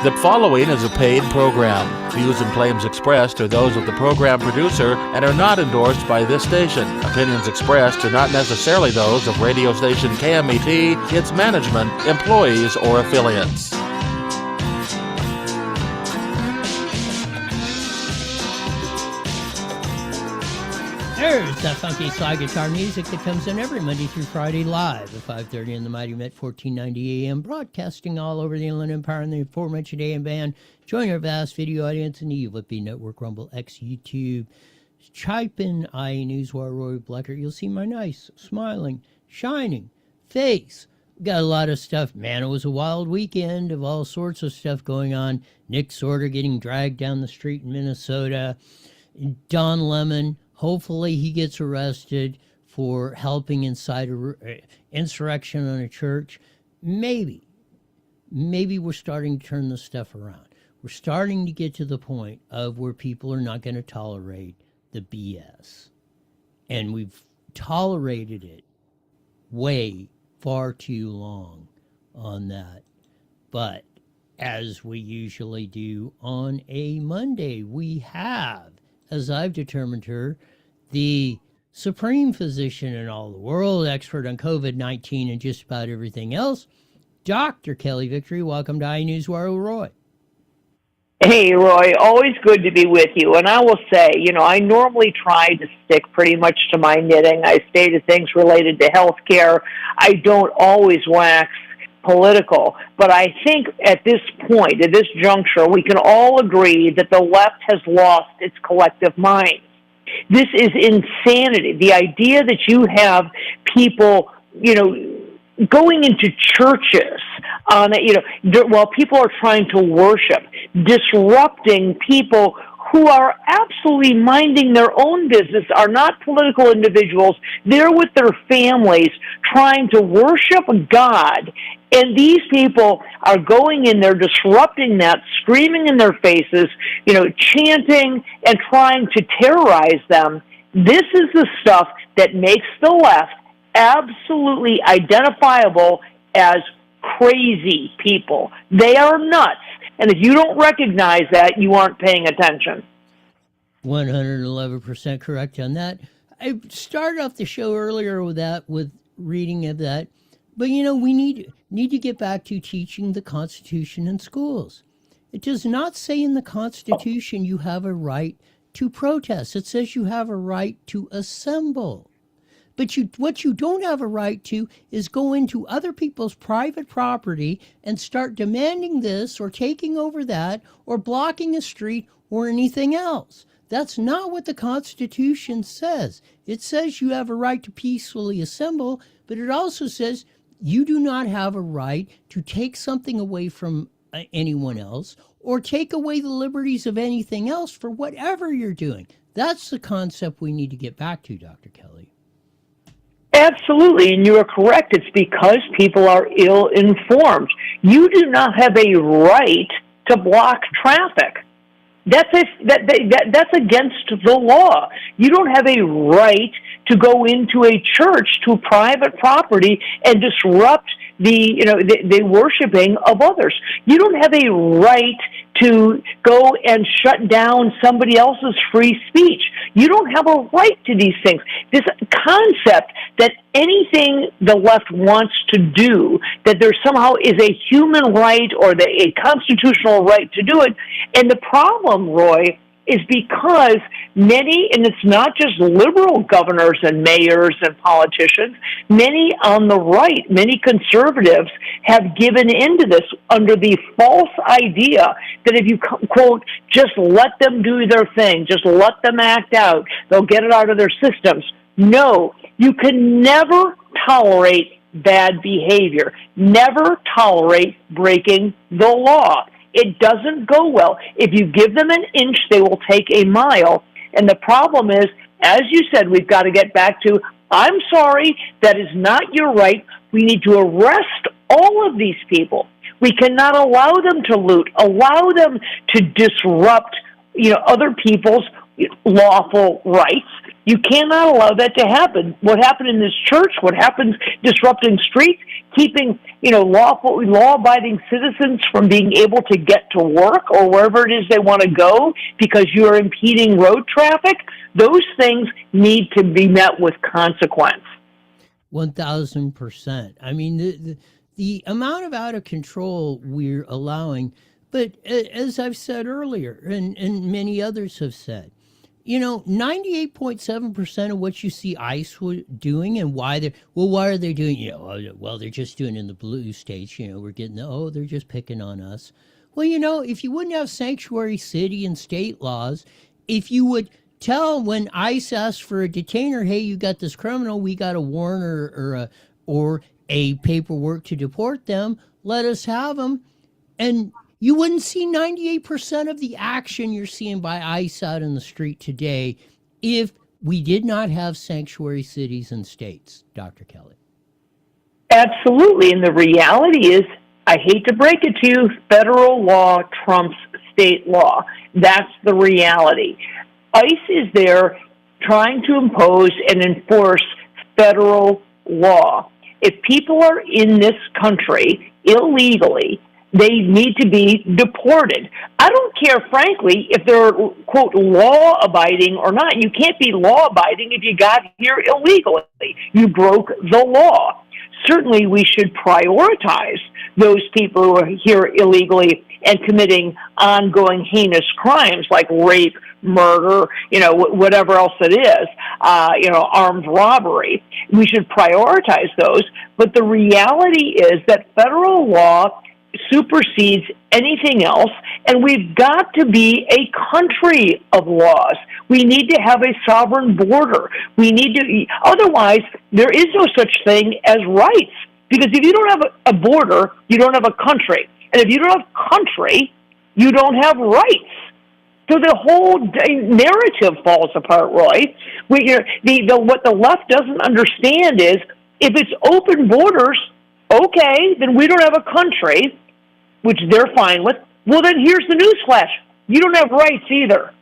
The following is a paid program. Views and claims expressed are those of the program producer and are not endorsed by this station. Opinions expressed are not necessarily those of radio station KMET, its management, employees, or affiliates. There's that funky slide guitar music that comes in every Monday through Friday live at 5:30 in the Mighty Met 1490 AM, broadcasting all over the Inland Empire and the aforementioned AM band. Join our vast video audience in the UFB Network, Rumble, X, YouTube. Type in IE Newswire Roy Blecker. You'll see my nice, smiling, shining face. Got a lot of stuff. Man, it was a wild weekend of all sorts of stuff going on. Nick Sortor getting dragged down the street in Minnesota. Don Lemon, hopefully he gets arrested for helping incite insurrection on a church. Maybe we're starting to turn this stuff around. We're starting to get to the point of where people are not going to tolerate the BS. And we've tolerated it way far too long on that. But as we usually do on a Monday, we have, as I've determined her, the supreme physician in all the world, expert on COVID-19 and just about everything else, Dr. Kelly Victory. Welcome to iNewsWire with Roy. Hey, Roy, always good to be with you. And I will say, I normally try to stick pretty much to my knitting. I stay to things related to health care. I don't always wax political. But I think at this point, at this juncture, we can all agree that the left has lost its collective mind. This is insanity. The idea that you have people, going into churches while people are trying to worship, disrupting people who are absolutely minding their own business, are not political individuals. They're with their families trying to worship God. And these people are going in there, disrupting that, screaming in their faces, chanting and trying to terrorize them. This is the stuff that makes the left absolutely identifiable as crazy people. They are nuts. And if you don't recognize that, you aren't paying attention. 111% correct on that. I started off the show earlier with reading of that. But, we need to get back to teaching the Constitution in schools. It does not say in the Constitution you have a right to protest. It says you have a right to assemble. But what you don't have a right to is go into other people's private property and start demanding this or taking over that or blocking a street or anything else. That's not what the Constitution says. It says you have a right to peacefully assemble, but it also says you do not have a right to take something away from anyone else or take away the liberties of anything else for whatever you're doing. That's the concept we need to get back to, Dr. Kelly. Absolutely, and you are correct. It's because people are ill-informed. You do not have a right to block traffic. That's against the law. You don't have a right to go into a church, to private property, and disrupt the worshiping of others. You don't have a right to go and shut down somebody else's free speech. You don't have a right to these things. This concept that anything the left wants to do, that there somehow is a human right or a constitutional right to do it. And the problem, Roy, is because many, and it's not just liberal governors and mayors and politicians, many on the right, many conservatives have given into this under the false idea that if you, quote, just let them do their thing, just let them act out, they'll get it out of their systems. No, you can never tolerate bad behavior, never tolerate breaking the law. It doesn't go well. If you give them an inch, they will take a mile. And the problem is, as you said, we've got to get back to, I'm sorry, that is not your right. We need to arrest all of these people. We cannot allow them to loot, allow them to disrupt, other people's lawful rights. You cannot allow that to happen. What happened in this church, what happens disrupting streets, keeping, law-abiding citizens from being able to get to work or wherever it is they want to go because you are impeding road traffic, those things need to be met with consequence. 1,000%. I mean, the amount of out of control we're allowing, but as I've said earlier, and many others have said, 98.7% of what you see ICE doing and why are they doing, well, they're just doing it in the blue states, we're getting, they're just picking on us. Well, if you wouldn't have sanctuary city and state laws, if you would tell when ICE asks for a detainer, hey, you got this criminal, we got a warrant or a paperwork to deport them, let us have them. And you wouldn't see 98% of the action you're seeing by ICE out in the street today if we did not have sanctuary cities and states, Dr. Kelly. Absolutely. And the reality is, I hate to break it to you, federal law trumps state law. That's the reality. ICE is there trying to impose and enforce federal law. If people are in this country illegally, They need to be deported. I don't care, frankly, if they're, quote, law-abiding or not. You can't be law-abiding if you got here illegally. You broke the law. Certainly we should prioritize those people who are here illegally and committing ongoing heinous crimes like rape, murder, whatever else it is, armed robbery. We should prioritize those. But the reality is that federal law supersedes anything else, and we've got to be a country of laws. We need to have a sovereign border. Otherwise, there is no such thing as rights, because if you don't have a border, you don't have a country. And if you don't have country, you don't have rights. So the whole narrative falls apart, Roy. What the left doesn't understand is, if it's open borders, okay, then we don't have a country, which they're fine with. Well, then here's the newsflash. You don't have rights either.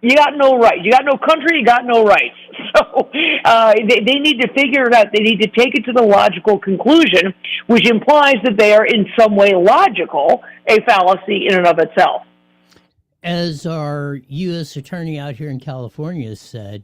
You got no rights. You got no country, you got no rights. So they need to figure it out. They need to take it to the logical conclusion, which implies that they are in some way logical, a fallacy in and of itself. As our U.S. attorney out here in California said,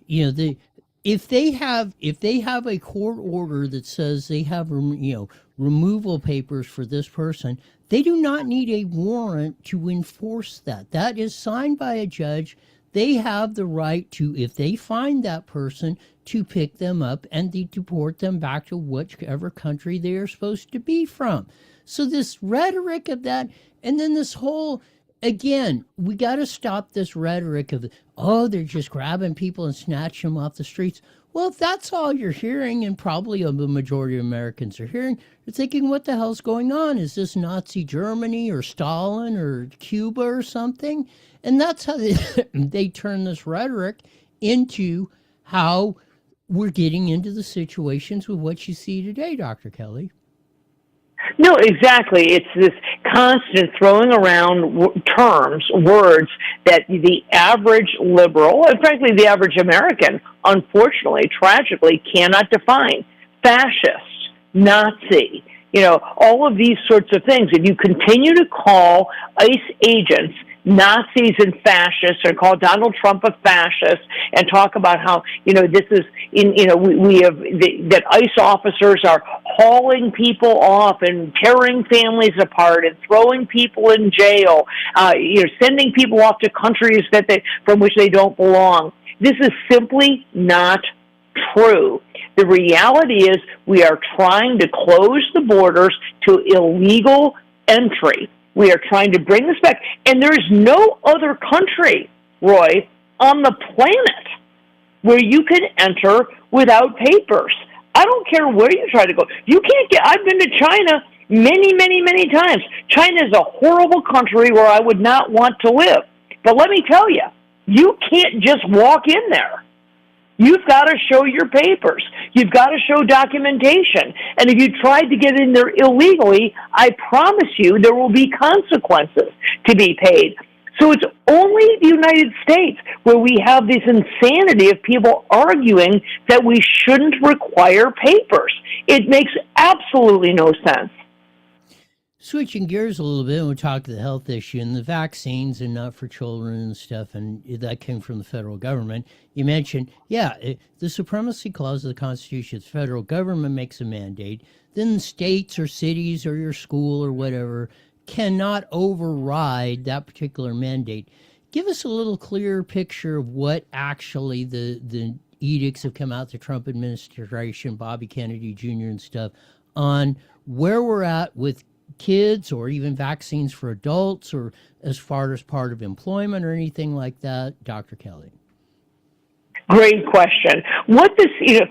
if they have a court order that says they have removal papers for this person, they do not need a warrant to enforce that. That is signed by a judge. They have the right to, if they find that person, to pick them up and deport them back to whichever country they are supposed to be from. So this rhetoric of that, and then this whole, again, we got to stop this rhetoric of, they're just grabbing people and snatching them off the streets. Well, if that's all you're hearing, and probably the majority of Americans are hearing, they're thinking, what the hell's going on? Is this Nazi Germany or Stalin or Cuba or something? And that's how they turn this rhetoric into how we're getting into the situations with what you see today, Dr. Kelly. No, exactly. It's this constant throwing around words that the average liberal, and frankly the average American, unfortunately, tragically, cannot define. Fascist, Nazi, all of these sorts of things. If you continue to call ICE agents Nazis and fascists, or call Donald Trump a fascist, and talk about how this is we have that ICE officers are hauling people off and tearing families apart and throwing people in jail, sending people off to countries from which they don't belong. This is simply not true. The reality is we are trying to close the borders to illegal entry. We are trying to bring this back. And there is no other country, Roy, on the planet where you can enter without papers. I don't care where you try to go. I've been to China many, many, many times. China is a horrible country where I would not want to live. But let me tell you, you can't just walk in there. You've got to show your papers. You've got to show documentation. And if you tried to get in there illegally, I promise you there will be consequences to be paid. So it's only the United States where we have this insanity of people arguing that we shouldn't require papers. It makes absolutely no sense. Switching gears a little bit, we'll talk the health issue and the vaccines and not for children and stuff, and that came from the federal government. You mentioned, the supremacy clause of the Constitution, the federal government makes a mandate, then states or cities or your school or whatever cannot override that particular mandate. Give us a little clearer picture of what actually the edicts have come out, the Trump administration, Bobby Kennedy Jr. and stuff, on where we're at with kids or even vaccines for adults, or as far as part of employment or anything like that, Dr. Kelly? Great question.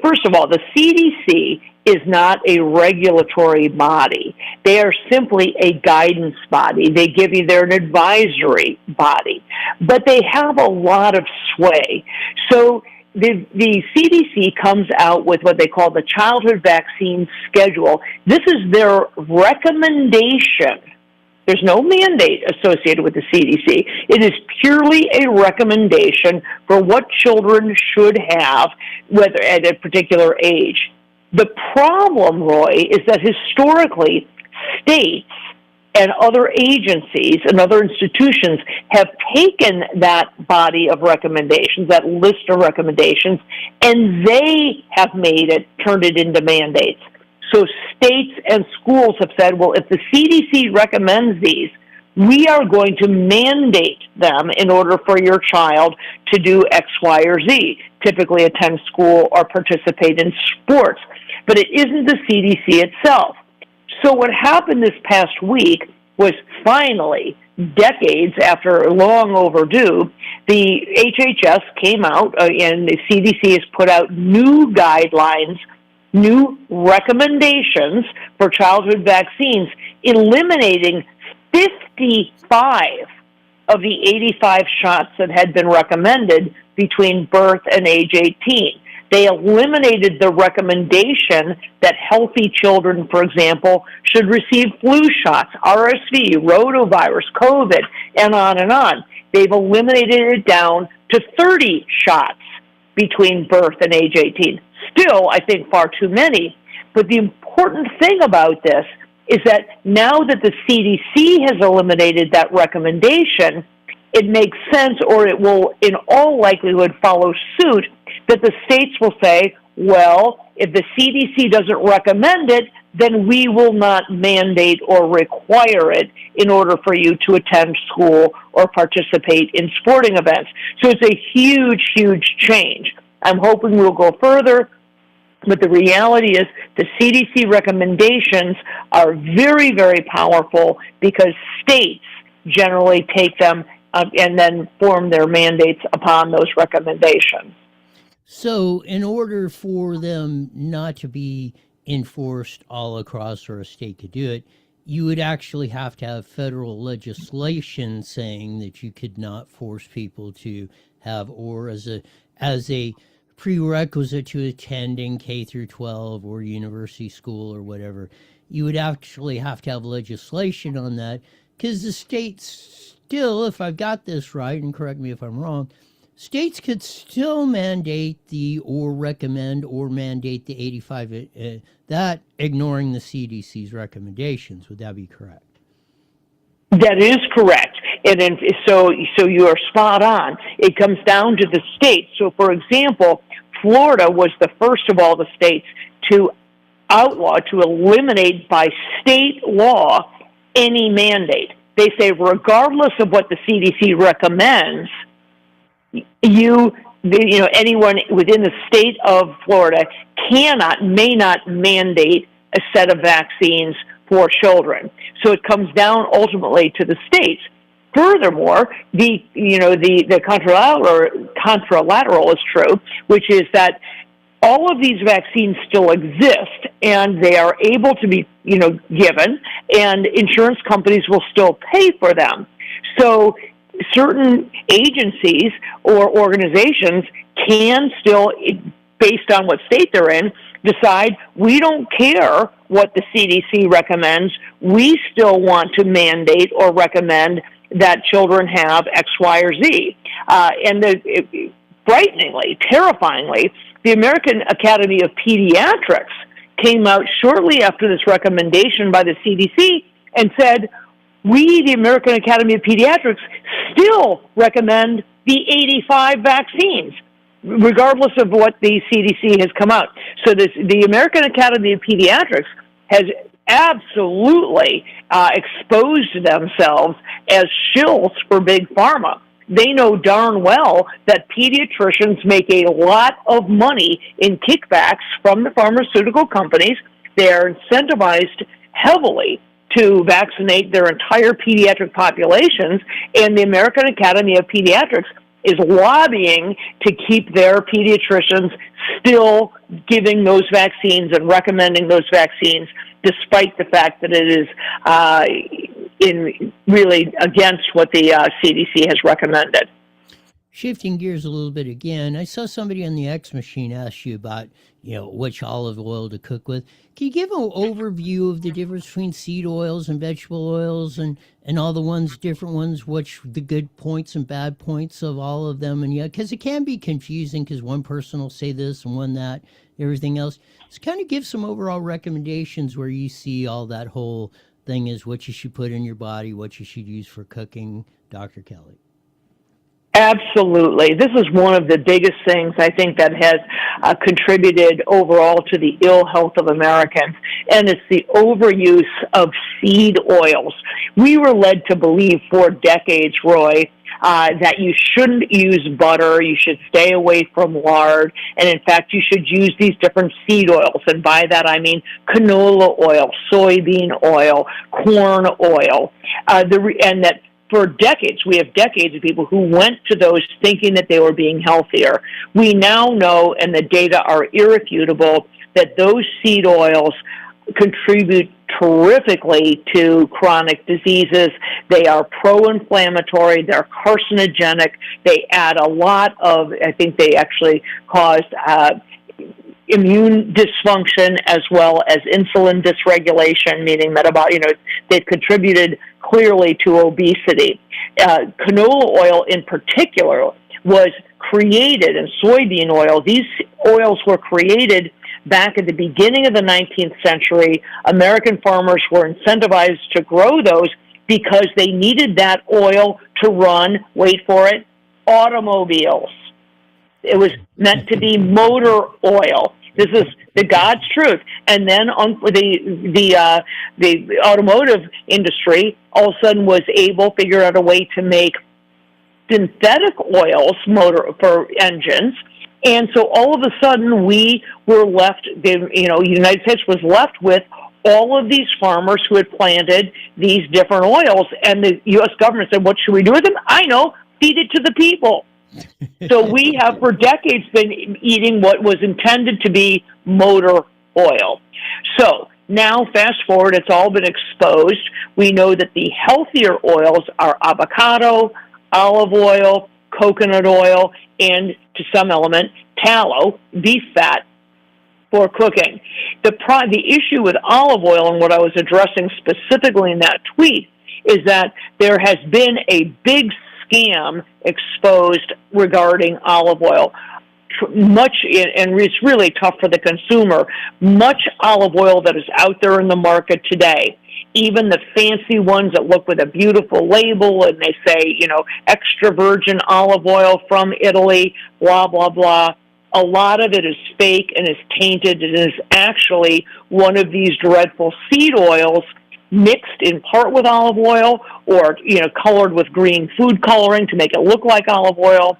First of all, the CDC is not a regulatory body. They are simply a guidance body. They're an advisory body, but they have a lot of sway. So the CDC comes out with what they call the childhood vaccine schedule. This is their recommendation. There's no mandate associated with the CDC. It is purely a recommendation for what children should have, whether at a particular age. The problem, Roy, is that historically states and other agencies and other institutions have taken that body of recommendations, that list of recommendations, and they have turned it into mandates. So states and schools have said, well, if the CDC recommends these, we are going to mandate them in order for your child to do X, Y, or Z, typically attend school or participate in sports. But it isn't the CDC itself. So what happened this past week was finally, decades after long overdue, the HHS came out and the CDC has put out new guidelines, new recommendations for childhood vaccines, eliminating 55 of the 85 shots that had been recommended between birth and age 18. They eliminated the recommendation that healthy children, for example, should receive flu shots, RSV, rotavirus, COVID, and on and on. They've eliminated it down to 30 shots between birth and age 18. Still, I think far too many. But the important thing about this is that now that the CDC has eliminated that recommendation, it makes sense, or it will in all likelihood follow suit, that the states will say, well, if the CDC doesn't recommend it, then we will not mandate or require it in order for you to attend school or participate in sporting events. So it's a huge, huge change. I'm hoping we'll go further, but the reality is the CDC recommendations are very, very powerful because states generally take them and then form their mandates upon those recommendations. So in order for them not to be enforced all across, or a state could do it, you would actually have to have federal legislation saying that you could not force people to have, or as a prerequisite to attending K through 12 or university school or whatever, you would actually have to have legislation on that, because the states still, if I've got this right, and correct me if I'm wrong, states could still mandate or recommend or mandate the 85, that ignoring the CDC's recommendations. Would that be correct? That is correct. And then, so you are spot on. It comes down to the states. So, for example, Florida was the first of all the states to eliminate by state law any mandate. They say regardless of what the CDC recommends, anyone within the state of Florida may not mandate a set of vaccines for children. So it comes down ultimately to the states. Furthermore, the contralateral is true, which is that all of these vaccines still exist and they are able to be, given, and insurance companies will still pay for them. So certain agencies or organizations can still, based on what state they're in, decide we don't care what the CDC recommends. We still want to mandate or recommend that children have X, Y, or Z. Frighteningly, terrifyingly, the American Academy of Pediatrics came out shortly after this recommendation by the CDC and said, we, the American Academy of Pediatrics, still recommend the 85 vaccines, regardless of what the CDC has come out. So the American Academy of Pediatrics has absolutely exposed themselves as shills for Big Pharma. They know darn well that pediatricians make a lot of money in kickbacks from the pharmaceutical companies. They are incentivized heavily to vaccinate their entire pediatric populations, and the American Academy of Pediatrics is lobbying to keep their pediatricians still giving those vaccines and recommending those vaccines, despite the fact that it is really against what the CDC has recommended. Shifting gears a little bit again, I saw somebody on the X machine ask you about, which olive oil to cook with. Can you give an overview of the difference between seed oils and vegetable oils and all the different ones, which the good points and bad points of all of them? And because it can be confusing because one person will say this and one that, everything else. Just kind of give some overall recommendations where you see all that whole thing is what you should put in your body, what you should use for cooking. Dr. Kelly. Absolutely. This is one of the biggest things I think that has contributed overall to the ill health of Americans, and it's the overuse of seed oils. We were led to believe for decades, Roy, that you shouldn't use butter, you should stay away from lard, and in fact you should use these different seed oils, and by that I mean canola oil, soybean oil, corn oil, and that for decades, we have decades of people who went to those thinking that they were being healthier. We now know, and the data are irrefutable, that those seed oils contribute terrifically to chronic diseases. They are pro-inflammatory, they're carcinogenic, they add a lot of, I think they actually caused immune dysfunction as well as insulin dysregulation, meaning that they've contributed clearly to obesity. Canola oil in particular was created, and soybean oil, these oils were created back at the beginning of the 19th century. American farmers were incentivized to grow those because they needed that oil to run, wait for it, automobiles. It was meant to be motor oil. This is the God's truth. And then the automotive industry all of a sudden figured out a way to make synthetic oils for engines. And so all of a sudden we were left, the United States was left with all of these farmers who had planted these different oils, and the U.S. government said, what should we do with them? I know, feed it to the people. So we have for decades been eating what was intended to be motor oil. So now fast forward, it's all been exposed. We know that the healthier oils are avocado, olive oil, coconut oil, and to some element, tallow, beef fat, for cooking. The issue with olive oil, and what I was addressing specifically in that tweet, is that there has been a big scam exposed regarding olive oil. And it's really tough for the consumer. Much olive oil that is out there in the market today, even the fancy ones that look with a beautiful label and they say, extra virgin olive oil from Italy, blah, blah, blah. A lot of it is fake and is tainted. It is actually one of these dreadful seed oils mixed in part with olive oil or, colored with green food coloring to make it look like olive oil.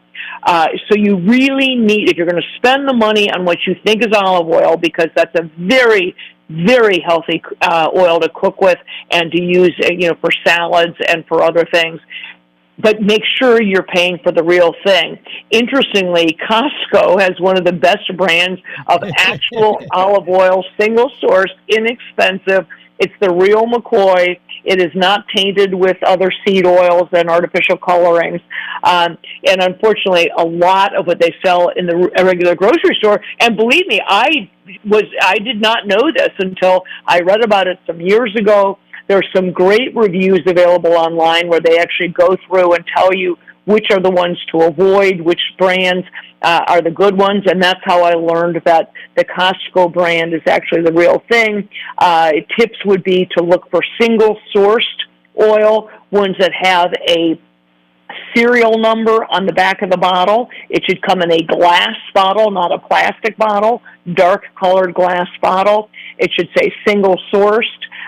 So you really need, if you're going to spend the money on what you think is olive oil, because that's a very, very healthy oil to cook with and to use, for salads and for other things, but make sure you're paying for the real thing. Interestingly, Costco has one of the best brands of actual olive oil, single source, inexpensive. It's the real McCoy. It is not tainted with other seed oils and artificial colorings. And unfortunately, a lot of what they sell in the regular grocery store, and believe me, I did not know this until I read about it some years ago. There's some great reviews available online where they actually go through and tell you which are the ones to avoid, which brands are the good ones, and that's how I learned that the Costco brand is actually the real thing. Tips would be to look for single-sourced oil, ones that have a serial number on the back of the bottle. It should come in a glass bottle, not a plastic bottle, dark-colored glass bottle. It should say single-sourced.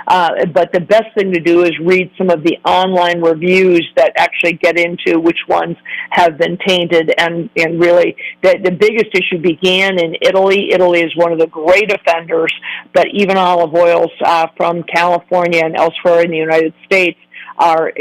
But the best thing to do is read some of the online reviews that actually get into which ones have been tainted. And really, the biggest issue began in Italy. Italy is one of the great offenders, but even olive oils from California and elsewhere in the United States are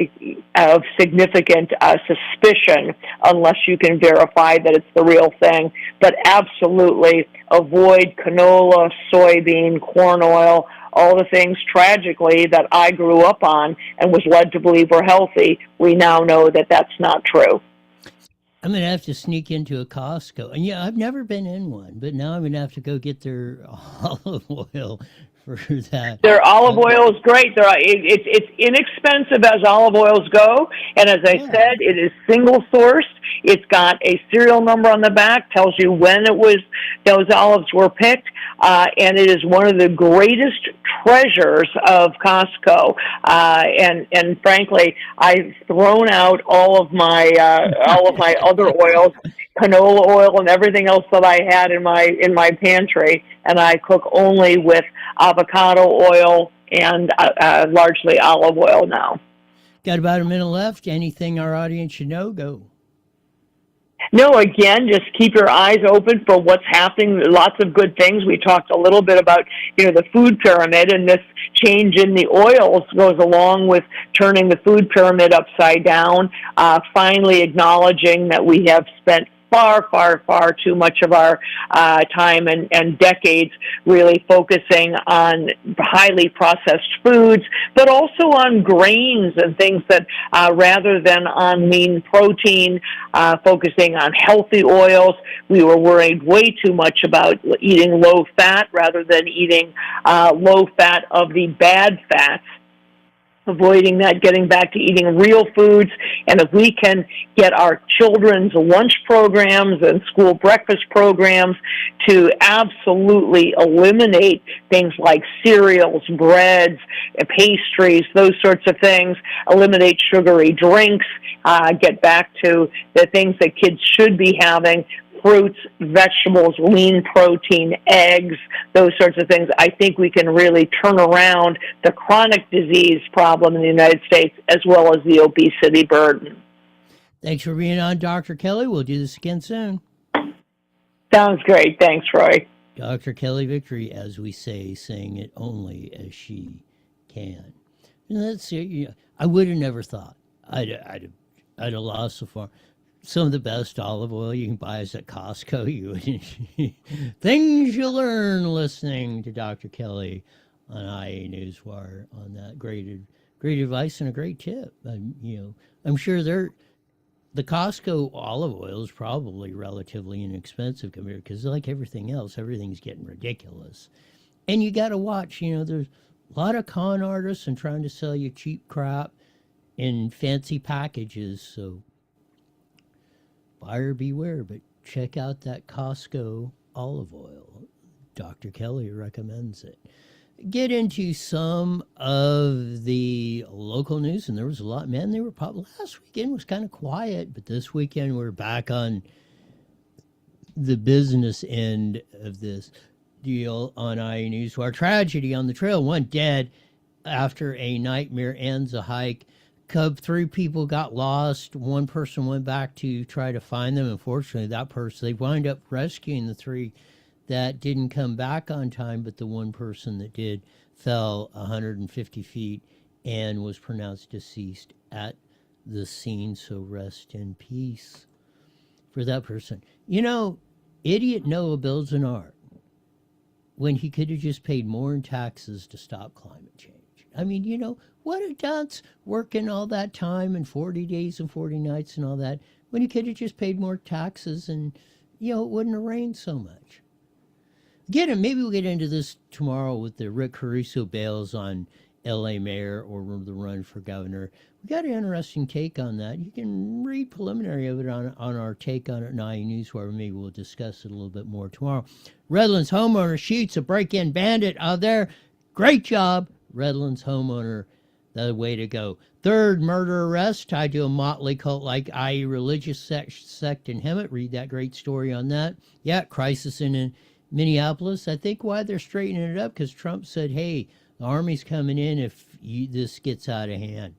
of significant suspicion unless you can verify that it's the real thing. But absolutely avoid canola, soybean, corn oil, all the things, tragically, that I grew up on and was led to believe were healthy. We now know that that's not true. I'm going to have to sneak into a Costco. And I've never been in one, but now I'm going to have to go get their olive oil for that. Their olive oil is great. It's inexpensive as olive oils go, and as I said, it is single sourced. It's got a serial number on the back, tells you when those olives were picked, and it is one of the greatest treasures of Costco. And frankly, I've thrown out all of my other oils, canola oil and everything else that I had in my pantry, and I cook only with avocado oil and largely olive oil now. Got about a minute left. Anything our audience should know? Go. No, again, just keep your eyes open for what's happening. Lots of good things. We talked a little bit about, the food pyramid, and this change in the oils goes along with turning the food pyramid upside down, finally acknowledging that we have spent far, far, far too much of our time and decades really focusing on highly processed foods, but also on grains and things that rather than on lean protein, focusing on healthy oils. We were worried way too much about eating low fat rather than eating low fat of the bad fats. Avoiding that, getting back to eating real foods, and if we can get our children's lunch programs and school breakfast programs to absolutely eliminate things like cereals, breads, pastries, those sorts of things, eliminate sugary drinks, get back to the things that kids should be having, fruits, vegetables, lean protein, eggs, those sorts of things, I think we can really turn around the chronic disease problem in the United States as well as the obesity burden. Thanks for being on, Dr. Kelly. We'll do this again soon. Sounds great. Thanks, Roy. Dr. Kelly Victory, as we say, saying it only as she can. And that's it. I would have never thought I'd have lost so far. Some of the best olive oil you can buy is at Costco. Things you learn listening to Dr. Kelly on IA Newswire on that great advice and a great tip. I'm sure the Costco olive oil is probably relatively inexpensive compared, because like everything else, everything's getting ridiculous. And you got to watch, there's a lot of con artists and trying to sell you cheap crap in fancy packages, so buyer beware, but check out that Costco olive oil. Dr. Kelly recommends it. Get into some of the local news, and there was a lot. Man, they were last weekend was kind of quiet, but this weekend we're back on the business end of this deal on IA Newswire. Tragedy on the trail. One dead after a nightmare ends a hike. Three people got lost. One person went back to try to find them. Unfortunately, they wind up rescuing the three that didn't come back on time, but the one person that did fell 150 feet and was pronounced deceased at the scene. So rest in peace for that person. Idiot Noah builds an ark when he could have just paid more in taxes to stop climate change. I mean, what a dunce working all that time and 40 days and 40 nights and all that when he could have just paid more taxes and, it wouldn't have rained so much. Maybe we'll get into this tomorrow with the Rick Caruso bails on L.A. mayor or the run for governor. We got an interesting take on that. You can read preliminary of it on our take on it in IA Newswire. Maybe we'll discuss it a little bit more tomorrow. Redlands homeowner shoots a break-in bandit out there. Great job, Redlands homeowner. The way to go. Third murder arrest tied to a motley cult like IE religious sect in Hemet. Read that great story on that. Yeah, crisis in Minneapolis. I think why they're straightening it up, because Trump said, hey, the Army's coming in if this gets out of hand.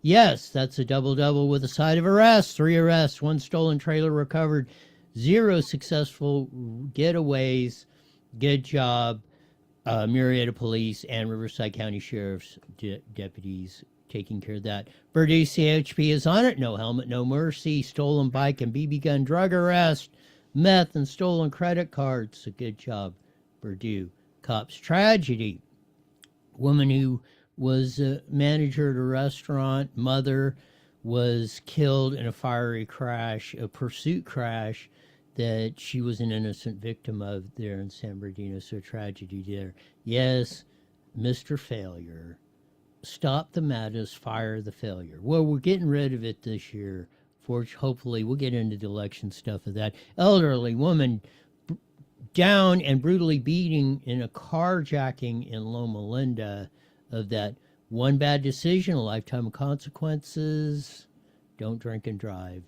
Yes, that's a double-double with a side of arrests. 3 arrests, 1 stolen trailer recovered, 0 successful getaways. Good job. Marietta Police and Riverside County Sheriff's deputies taking care of that. Purdue CHP is on it. No helmet, no mercy. Stolen bike and BB gun drug arrest. Meth and stolen credit cards. So good job, Purdue. Cops tragedy. Woman who was a manager at a restaurant, mother, was killed in a fiery crash, a pursuit crash that she was an innocent victim of there in San Bernardino. So tragedy there. Yes, Mr. Failure. Stop the madness, fire the failure. Well, we're getting rid of it this year. Hopefully, we'll get into the election stuff of that. Elderly woman down and brutally beating in a carjacking in Loma Linda of that one bad decision, a lifetime of consequences. Don't drink and drive.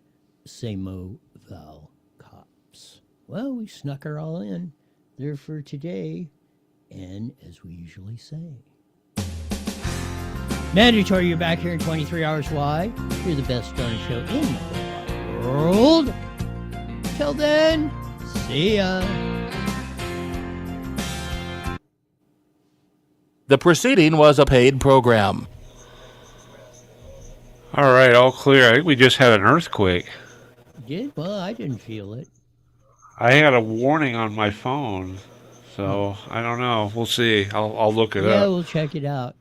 Say Mo Val cops. Well, we snuck her all in there for today. And as we usually say, mandatory, you're back here in 23 hours. Why? You're the best darn show in the world. Till then, see ya. The preceding was a paid program. All right, all clear. I think we just had an earthquake. Did? Well, I didn't feel it. I had a warning on my phone, so I don't know. We'll see. I'll look it up. Yeah, we'll check it out.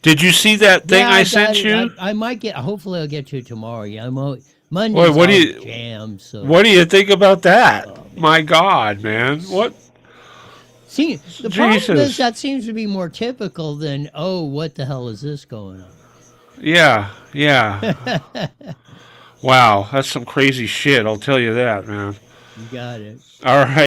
Did you see that thing I sent you? I might get. Hopefully, I'll get to it tomorrow. Yeah, Monday's Boy, what do you jammed, so. What do you think about that? My God, man! What? See, the problem is that seems to be more typical than, oh, what the hell is this going on? Yeah. Wow, that's some crazy shit. I'll tell you that, man. You got it. All right.